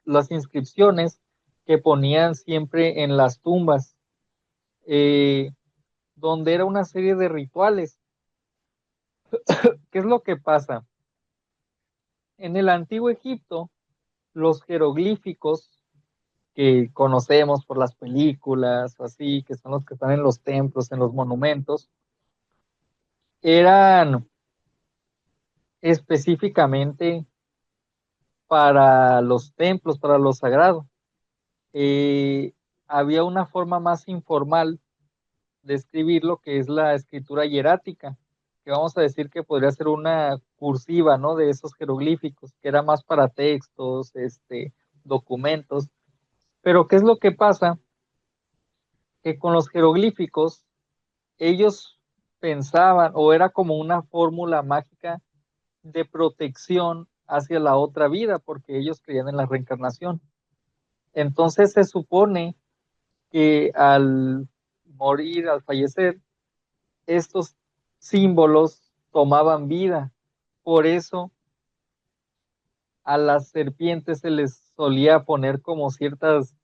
las inscripciones que ponían siempre en las tumbas, eh, donde era una serie de rituales. ¿Qué es lo que pasa? En el antiguo Egipto, los jeroglíficos que conocemos por las películas o así, que son los que están en los templos, en los monumentos, eran específicamente para los templos, para lo sagrado. Eh, Había una forma más informal de escribirlo, que es la escritura hierática, que vamos a decir que podría ser una cursiva, ¿no? De esos jeroglíficos, que era más para textos, documentos. Pero ¿qué es lo que pasa? Que con los jeroglíficos ellos pensaban, o era como una fórmula mágica de protección hacia la otra vida, porque ellos creían en la reencarnación. Entonces se supone que al morir, al fallecer, estos símbolos tomaban vida. Por eso a las serpientes se les solía poner como ciertas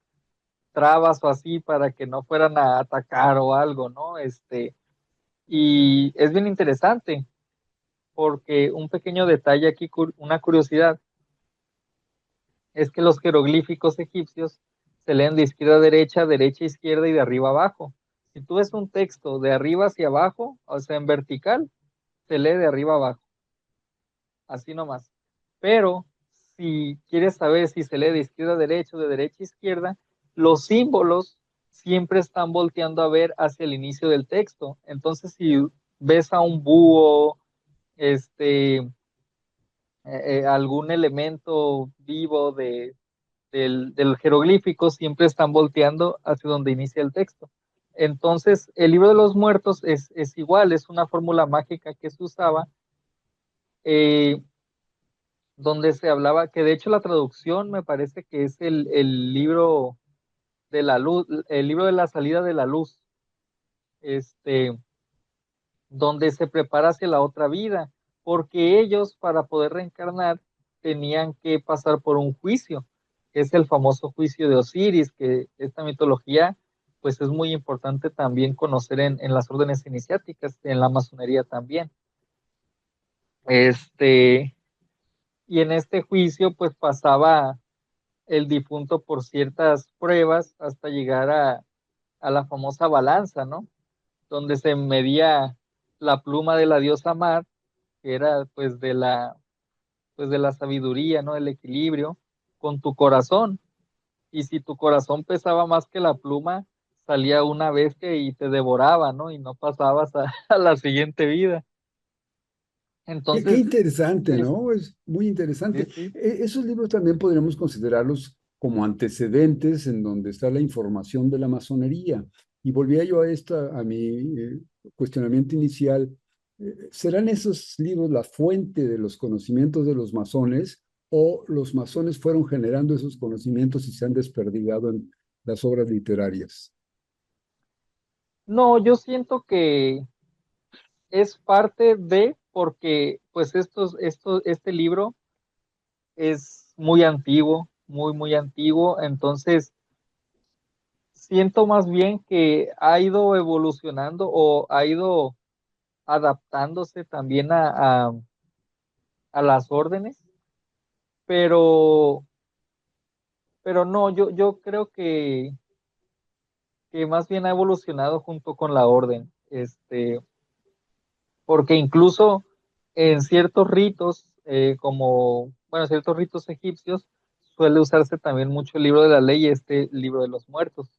trabas o así para que no fueran a atacar o algo, ¿no? Y es bien interesante porque un pequeño detalle aquí, una curiosidad, es que los jeroglíficos egipcios se leen de izquierda a derecha, derecha a izquierda y de arriba a abajo. Si tú ves un texto de arriba hacia abajo, o sea, en vertical, se lee de arriba a abajo, así nomás. Pero si quieres saber si se lee de izquierda a derecha o de derecha a izquierda, los símbolos siempre están volteando a ver hacia el inicio del texto. Entonces, si ves a un búho, algún elemento vivo del jeroglífico, siempre están volteando hacia donde inicia el texto. Entonces, el libro de los muertos es igual, es una fórmula mágica que se usaba, eh, donde se hablaba, que de hecho la traducción me parece que es el libro de la luz, el libro de la salida de la luz, este, donde se prepara hacia la otra vida, porque ellos para poder reencarnar tenían que pasar por un juicio, que es el famoso juicio de Osiris, que esta mitología pues es muy importante también conocer en las órdenes iniciáticas, en la masonería también. Este, y en este juicio pues pasaba el difunto por ciertas pruebas hasta llegar a la famosa balanza, ¿no? Donde se medía la pluma de la diosa Mar, que era pues de la sabiduría, ¿no? El equilibrio con tu corazón. Y si tu corazón pesaba más que la pluma, salía una bestia y te devoraba, ¿no? Y no pasabas a, a la siguiente vida. Qué Entonces, interesante, es, ¿no? Es muy sí, interesante. sí. Esos libros también podríamos considerarlos como antecedentes en donde está la información de la masonería. Y volvía yo a esta, a mi cuestionamiento inicial. ¿Serán esos libros la fuente de los conocimientos de los masones o los masones fueron generando esos conocimientos y se han desperdigado en las obras literarias? No, yo siento que es parte de, porque pues este libro es muy antiguo, muy, muy antiguo, entonces siento más bien que ha ido evolucionando o ha ido adaptándose también a las órdenes, pero, pero no, yo creo que más bien ha evolucionado junto con la orden, porque incluso en ciertos ritos, como, bueno, ciertos ritos egipcios, suele usarse también mucho el libro de la ley y este libro de los muertos.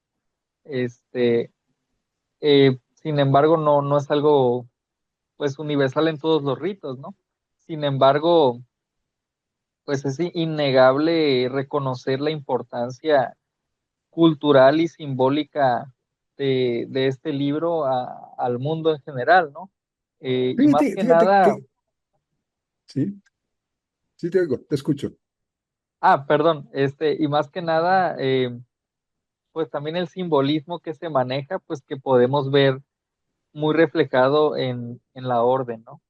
Este, Sin embargo, no es algo pues universal en todos los ritos, ¿no? Sin embargo, pues es innegable reconocer la importancia cultural y simbólica de este libro al mundo en general, ¿no? Y más que Fíjate nada, que, sí, sí te oigo, te escucho. perdón, y más que nada, pues también el simbolismo que se maneja, pues que podemos ver muy reflejado en la orden, ¿no?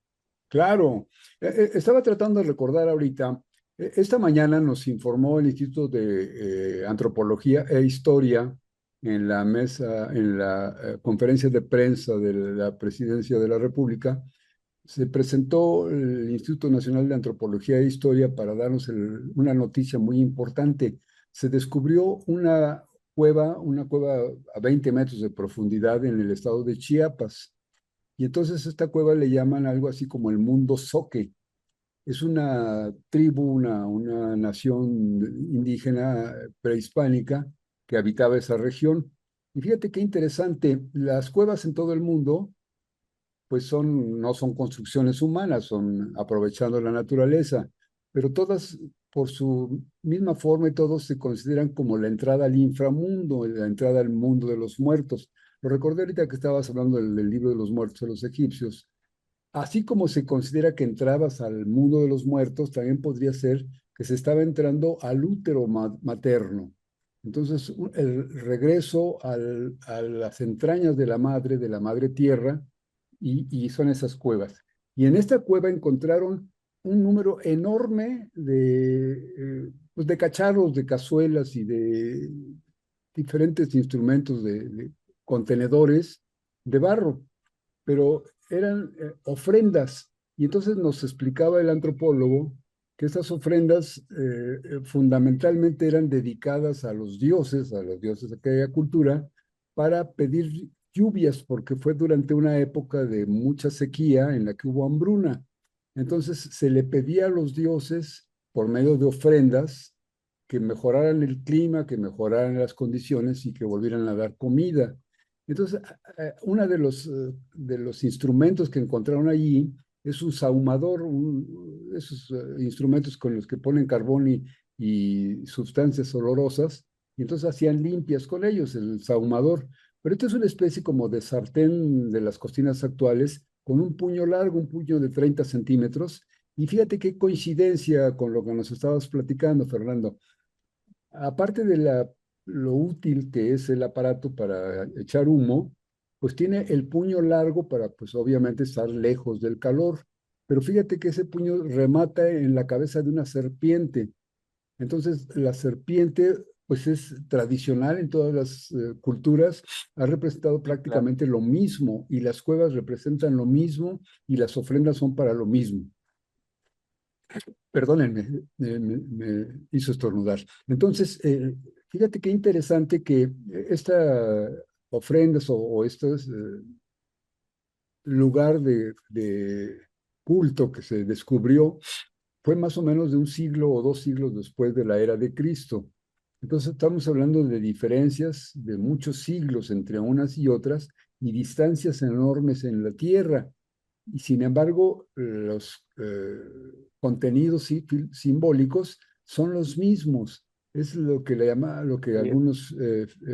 Claro, estaba tratando de recordar ahorita, esta mañana nos informó el Instituto de Antropología e Historia en la mesa, en la conferencia de prensa de la Presidencia de la República, se presentó el Instituto Nacional de Antropología e Historia para darnos una noticia muy importante. se descubrió una cueva a 20 metros de profundidad en el estado de Chiapas. Y entonces esta cueva le llaman algo así como el mundo Zoque. Es una tribu, una nación indígena prehispánica que habitaba esa región. Y fíjate qué interesante, las cuevas en todo el mundo pues no son construcciones humanas, son aprovechando la naturaleza, pero todas por su misma forma y todos se consideran como la entrada al inframundo, la entrada al mundo de los muertos. Lo recordé ahorita que estabas hablando del libro de los muertos de los egipcios. Así como se considera que entrabas al mundo de los muertos, también podría ser que se estaba entrando al útero materno. Entonces, el regreso a las entrañas de la madre tierra, y son esas cuevas. Y en esta cueva encontraron un número enorme pues de cacharros, de cazuelas y de diferentes instrumentos de contenedores de barro, pero eran ofrendas. Y entonces nos explicaba el antropólogo que esas ofrendas fundamentalmente eran dedicadas a los dioses de aquella cultura, para pedir lluvias, porque fue durante una época de mucha sequía en la que hubo hambruna. Entonces se le pedía a los dioses, por medio de ofrendas, que mejoraran el clima, que mejoraran las condiciones y que volvieran a dar comida. Entonces, uno de los instrumentos que encontraron allí es un sahumador, esos instrumentos con los que ponen carbón y sustancias olorosas, y entonces hacían limpias con ellos, el sahumador. Pero esto es una especie como de sartén de las cocinas actuales, con un puño largo, un puño de 30 centímetros, y fíjate qué coincidencia con lo que nos estabas platicando, Fernando. Aparte de lo útil que es el aparato para echar humo, pues tiene el puño largo para, pues obviamente, estar lejos del calor. Pero fíjate que ese puño remata en la cabeza de una serpiente. Entonces, la serpiente, pues es tradicional en todas las culturas, ha representado Sí, claro. prácticamente lo mismo, y las cuevas representan lo mismo, y las ofrendas son para lo mismo. Perdónenme, me hizo estornudar. Entonces, fíjate qué interesante que esta ofrendas o este lugar de culto que se descubrió fue más o menos de un siglo o 2 siglos después de la era de Cristo. Entonces estamos hablando de diferencias de muchos siglos entre unas y otras, y distancias enormes en la tierra. Y sin embargo, los contenidos simbólicos son los mismos. Es lo que Así es, algunos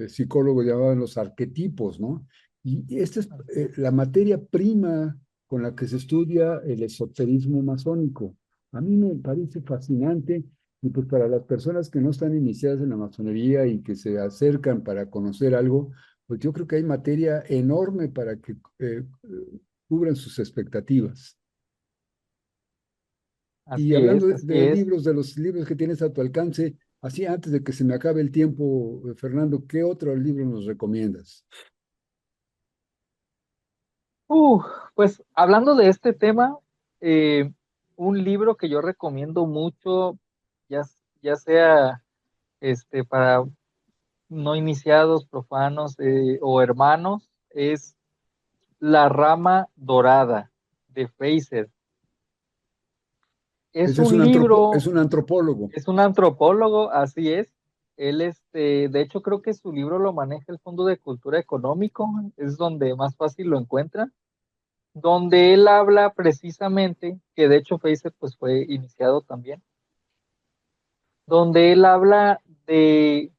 psicólogos llamaban los arquetipos, ¿no? Y esta es así es. la materia prima con la que se estudia el esoterismo masónico. A mí me parece fascinante, y pues para las personas que no están iniciadas en la masonería y que se acercan para conocer algo, pues yo creo que hay materia enorme para que cubran sus expectativas. Y hablando Así de es. libros, de los libros que tienes a tu alcance, así antes de que se me acabe el tiempo, Fernando, ¿qué otro libro nos recomiendas? Uh, pues hablando de este tema, eh, un libro que yo recomiendo mucho, ya, ya sea para no iniciados, profanos o hermanos, es La Rama Dorada de Fraser. Es Ese es un libro, es un antropólogo. es un antropólogo, así es. Él, de hecho, creo que su libro lo maneja el Fondo de Cultura Económico, es donde más fácil lo encuentra, donde él habla precisamente, que de hecho Fraser pues fue iniciado también, donde él habla de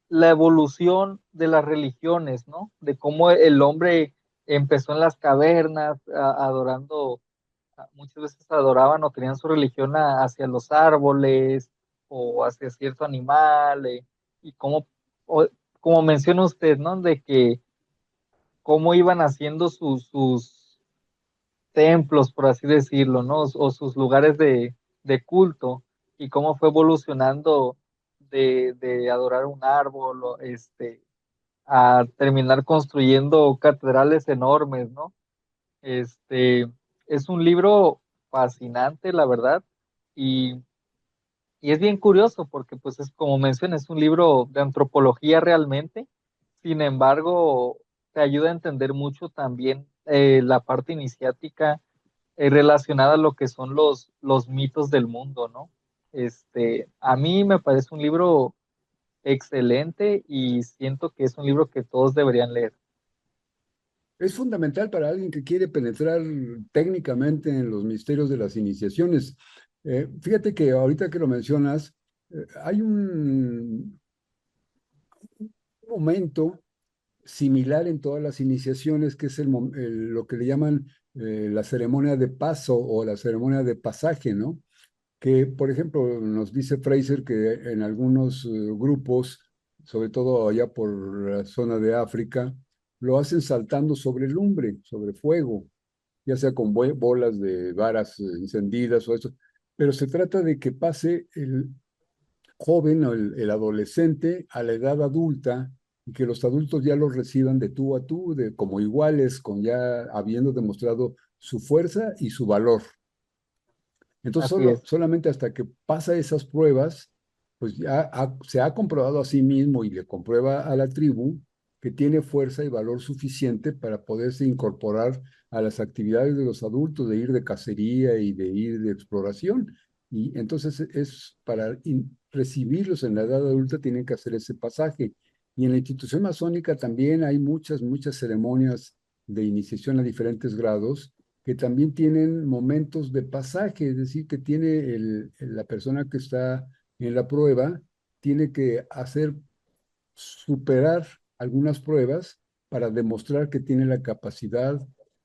la evolución de las religiones, ¿no? De cómo el hombre empezó en las cavernas adorando, muchas veces adoraban o tenían su religión hacia los árboles o hacia cierto animal, y cómo, como menciona usted, ¿no? De que cómo iban haciendo sus templos, por así decirlo, ¿no? O sus lugares de culto, y cómo fue evolucionando de adorar un árbol, a terminar construyendo catedrales enormes, ¿no? Este, es un libro fascinante, la verdad, y, Y es bien curioso porque, pues, es como mencionas, es un libro de antropología realmente. Sin embargo, te ayuda a entender mucho también la parte iniciática relacionada a lo que son los mitos del mundo, ¿no? A mí me parece un libro excelente y siento que es un libro que todos deberían leer. Es fundamental para alguien que quiere penetrar técnicamente en los misterios de las iniciaciones. Fíjate que ahorita que lo mencionas, hay un momento similar en todas las iniciaciones, que es lo que le llaman la ceremonia de paso o la ceremonia de pasaje, ¿no? Que, por ejemplo, nos dice Fraser que en algunos grupos, sobre todo allá por la zona de África, lo hacen saltando sobre lumbre, sobre fuego, ya sea con bolas de varas encendidas o eso, pero se trata de que pase el joven o el adolescente a la edad adulta y que los adultos ya los reciban de tú a tú, de, como iguales, con ya habiendo demostrado su fuerza y su valor. Entonces, Así es. solamente hasta que pasa esas pruebas, pues ya se ha comprobado a sí mismo y le comprueba a la tribu que tiene fuerza y valor suficiente para poderse incorporar a las actividades de los adultos, de ir de cacería y de ir de exploración. Y entonces es para recibirlos en la edad adulta tienen que hacer ese pasaje. Y en la institución masónica también hay muchas, muchas ceremonias de iniciación a diferentes grados que también tienen momentos de pasaje, es decir, que tiene la persona que está en la prueba, tiene que hacer superar algunas pruebas para demostrar que tiene la capacidad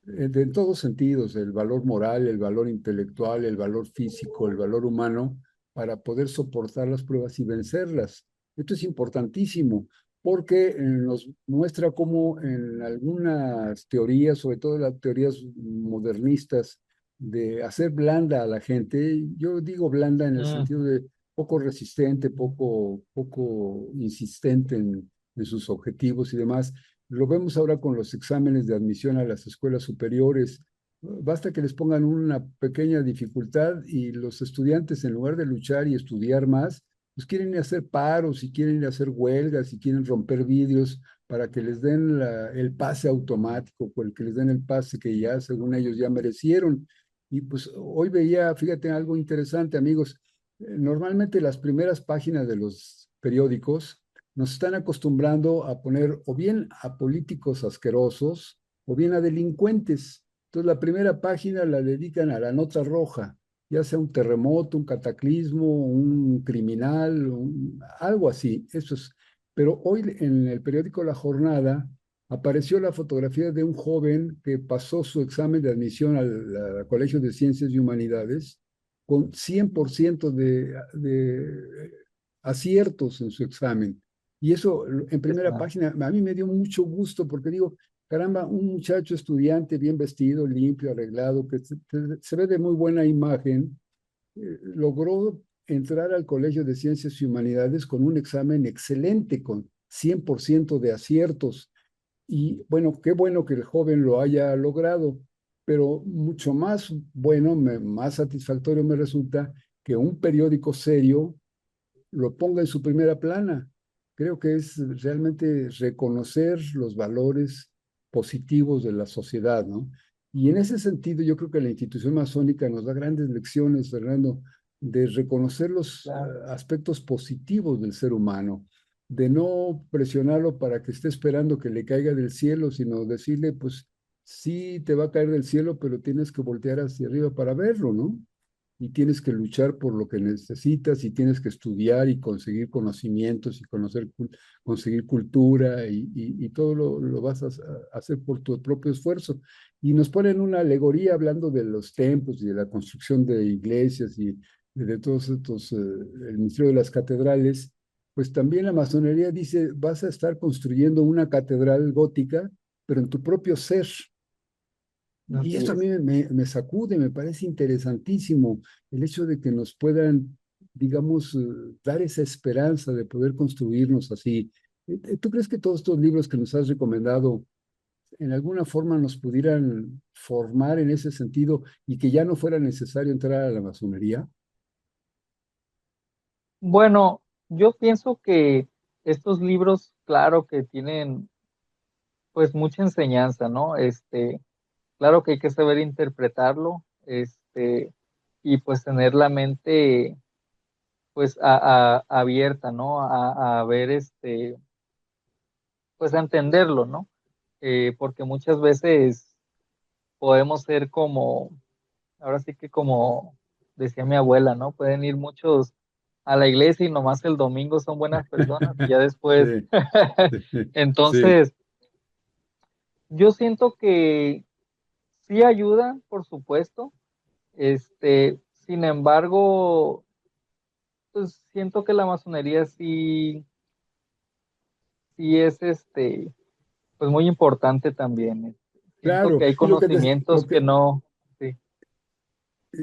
en todos sentidos, el valor moral, el valor intelectual, el valor físico, el valor humano, para poder soportar las pruebas y vencerlas. Esto es importantísimo porque nos muestra cómo en algunas teorías, sobre todo las teorías modernistas, de hacer blanda a la gente, yo digo blanda en el Mm, sentido de poco resistente, poco insistente en sus objetivos y demás. Lo vemos ahora con los exámenes de admisión a las escuelas superiores. Basta que les pongan una pequeña dificultad y los estudiantes, en lugar de luchar y estudiar más, pues quieren hacer paros y quieren hacer huelgas y quieren romper vidrios para que les den el pase automático, por el que les den el pase que ya, según ellos, ya merecieron. Y pues hoy veía, fíjate, algo interesante, amigos. Normalmente las primeras páginas de los periódicos nos están acostumbrando a poner o bien a políticos asquerosos o bien a delincuentes. Entonces la primera página la dedican a la nota roja, ya sea un terremoto, un cataclismo, un criminal, algo así. Eso es. Pero hoy en el periódico La Jornada apareció la fotografía de un joven que pasó su examen de admisión al Colegio de Ciencias y Humanidades con 100% de aciertos en su examen. Y eso en primera impresionante. página a mí me dio mucho gusto porque digo, caramba, un muchacho estudiante bien vestido, limpio, arreglado, que se ve de muy buena imagen, logró entrar al Colegio de Ciencias y Humanidades con un examen excelente, con 100% de aciertos. Y bueno, qué bueno que el joven lo haya logrado, pero mucho más bueno, más satisfactorio me resulta que un periódico serio lo ponga en su primera plana. Creo que es realmente reconocer los valores positivos de la sociedad, ¿no? Y en ese sentido, yo creo que la institución masónica nos da grandes lecciones, Fernando, de reconocer los Claro. aspectos positivos del ser humano, de no presionarlo para que esté esperando que le caiga del cielo, sino decirle, pues sí, te va a caer del cielo, pero tienes que voltear hacia arriba para verlo, ¿no? Y tienes que luchar por lo que necesitas y tienes que estudiar y conseguir conocimientos y conseguir cultura y todo lo vas a hacer por tu propio esfuerzo. Y nos ponen una alegoría hablando de los templos y de la construcción de iglesias y de todos estos, el misterio de las catedrales. Pues también la masonería dice, vas a estar construyendo una catedral gótica, pero en tu propio ser. Y Así esto a es. mí me sacude, me parece interesantísimo el hecho de que nos puedan, digamos, dar esa esperanza de poder construirnos así. ¿Tú crees que todos estos libros que nos has recomendado en alguna forma nos pudieran formar en ese sentido y que ya no fuera necesario entrar a la masonería? Bueno, yo pienso que estos libros, claro que tienen pues mucha enseñanza, ¿no? Claro que hay que saber interpretarlo, y pues tener la mente pues abierta, ¿no? A ver, pues a entenderlo, ¿no? Porque muchas veces podemos ser como, ahora sí que como decía mi abuela, ¿no? Pueden ir muchos a la iglesia y nomás el domingo son buenas personas y ya después. Sí, sí, sí, Entonces, yo siento que sí ayuda, por supuesto. Sin embargo, pues siento que la masonería sí es pues muy importante también. Siento claro. que hay Y lo que, conocimientos que no, sí,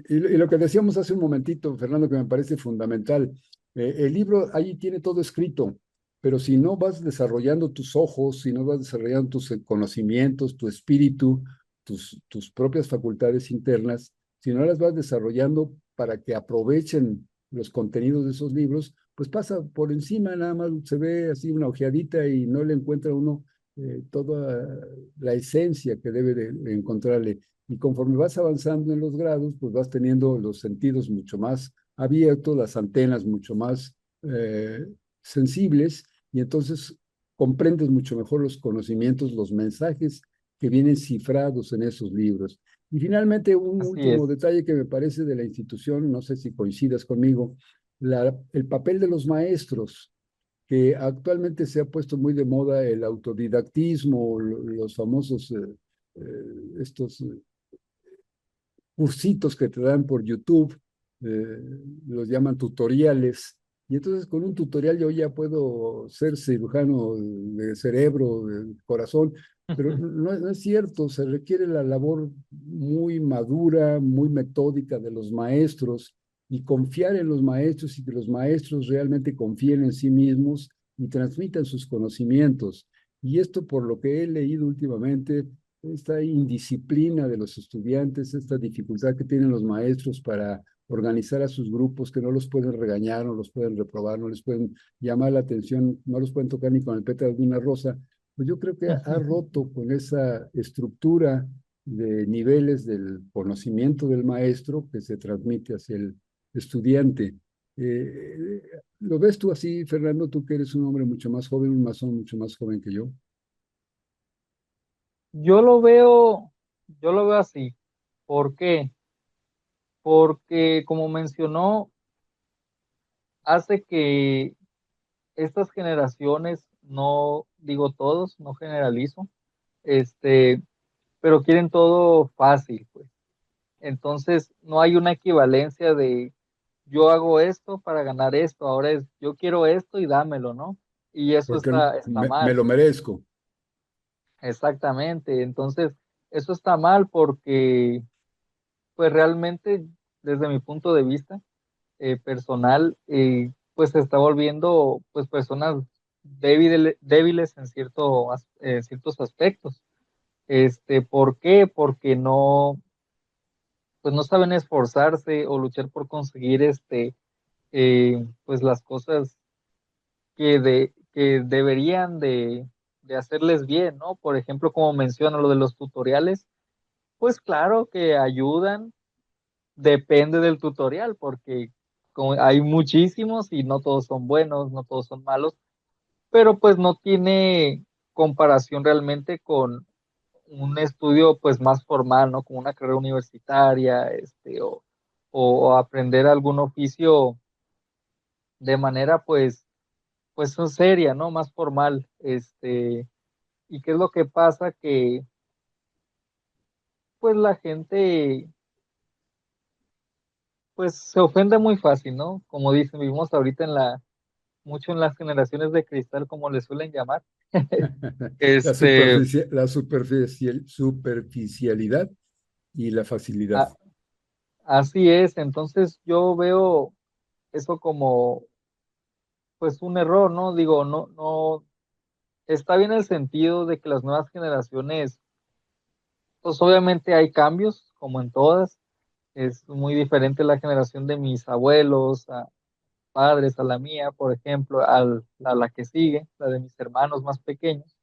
y lo que decíamos hace un momentito, Fernando, que me parece fundamental, el libro ahí tiene todo escrito, pero si no vas desarrollando tus ojos, si no vas desarrollando tus conocimientos, tu espíritu, tus propias facultades internas, si no las vas desarrollando para que aprovechen los contenidos de esos libros, pues pasa por encima, nada más se ve así una ojeadita y no le encuentra uno toda la esencia que debe de encontrarle. Y conforme vas avanzando en los grados, pues vas teniendo los sentidos mucho más abiertos, las antenas mucho más sensibles, y entonces comprendes mucho mejor los conocimientos, los mensajes que vienen cifrados en esos libros. Y finalmente, un así último es. detalle que me parece de la institución, no sé si coincidas conmigo, el papel de los maestros, que actualmente se ha puesto muy de moda el autodidactismo, los famosos estos cursitos que te dan por YouTube, eh, los llaman tutoriales, y entonces con un tutorial yo ya puedo ser cirujano de cerebro, de corazón, pero no es cierto, se requiere la labor muy madura, muy metódica de los maestros, y confiar en los maestros y que los maestros realmente confíen en sí mismos y transmitan sus conocimientos. Y esto, por lo que he leído últimamente, esta indisciplina de los estudiantes, esta dificultad que tienen los maestros para organizar a sus grupos, que no los pueden regañar, no los pueden reprobar, no les pueden llamar la atención, no los pueden tocar ni con el pétalo de una rosa, pues yo creo que ha roto con esa estructura de niveles del conocimiento del maestro que se transmite hacia el estudiante. Eh, ¿Lo ves tú así, Fernando? Tú que eres un hombre mucho más joven, un masón mucho más joven que yo. Yo lo veo, yo lo veo así. ¿Por qué? Porque como mencionó, hace que estas generaciones, no digo todos, no generalizo, este, pero quieren todo fácil, pues. Entonces, no hay una equivalencia de yo hago esto para ganar esto, ahora es yo quiero esto y dámelo, ¿no? Y eso Porque está me mal, lo merezco. exactamente. Entonces, eso está mal porque, pues realmente, desde mi punto de vista personal, pues se está volviendo, pues, personas débiles en ciertos aspectos. ¿Por qué? Porque no, pues no saben esforzarse o luchar por conseguir pues las cosas que deberían de hacerles bien, ¿no? Por ejemplo, como menciono lo de los tutoriales, pues claro que ayudan, depende del tutorial, porque como hay muchísimos y no todos son buenos, no todos son malos, pero pues no tiene comparación realmente con un estudio pues más formal, ¿no? Como una carrera universitaria, o aprender algún oficio de manera pues seria, ¿no? Más formal, ¿y qué es lo que pasa? Que pues la gente pues se ofende muy fácil, ¿no? Como dicen, vivimos ahorita mucho en las generaciones de cristal, como le suelen llamar. Este, Superficialidad y la facilidad. a- Así es, entonces yo veo eso como pues un error, ¿no? Digo, no, está bien el sentido de que las nuevas generaciones, pues obviamente hay cambios, como en todas, es muy diferente la generación de mis abuelos padres, a la mía, por ejemplo, a la que sigue, la de mis hermanos más pequeños.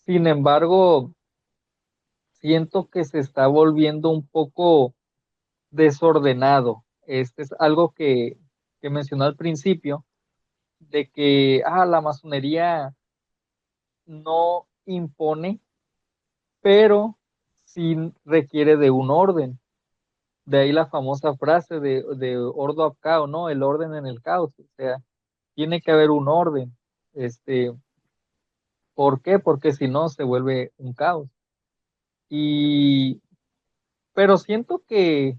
Sin embargo, siento que se está volviendo un poco desordenado. Este es algo que mencionó al principio, de que la masonería no impone, pero sí requiere de un orden. De ahí la famosa frase de ordo ab caos, ¿no? El orden en el caos. O sea, tiene que haber un orden. Este, ¿Por qué? Porque si no se vuelve un caos. Y, pero siento que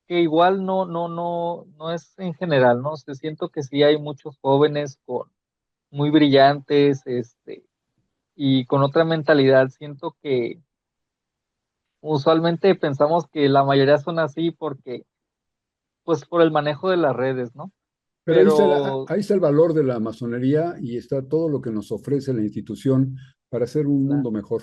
igual no es en general, ¿no? O sea, siento que sí hay muchos jóvenes muy brillantes, y con otra mentalidad. Siento que usualmente pensamos que la mayoría son así porque, pues, por el manejo de las redes, ¿no? Pero Pero, ahí está el valor de la masonería y está todo lo que nos ofrece la institución para hacer un mundo mejor.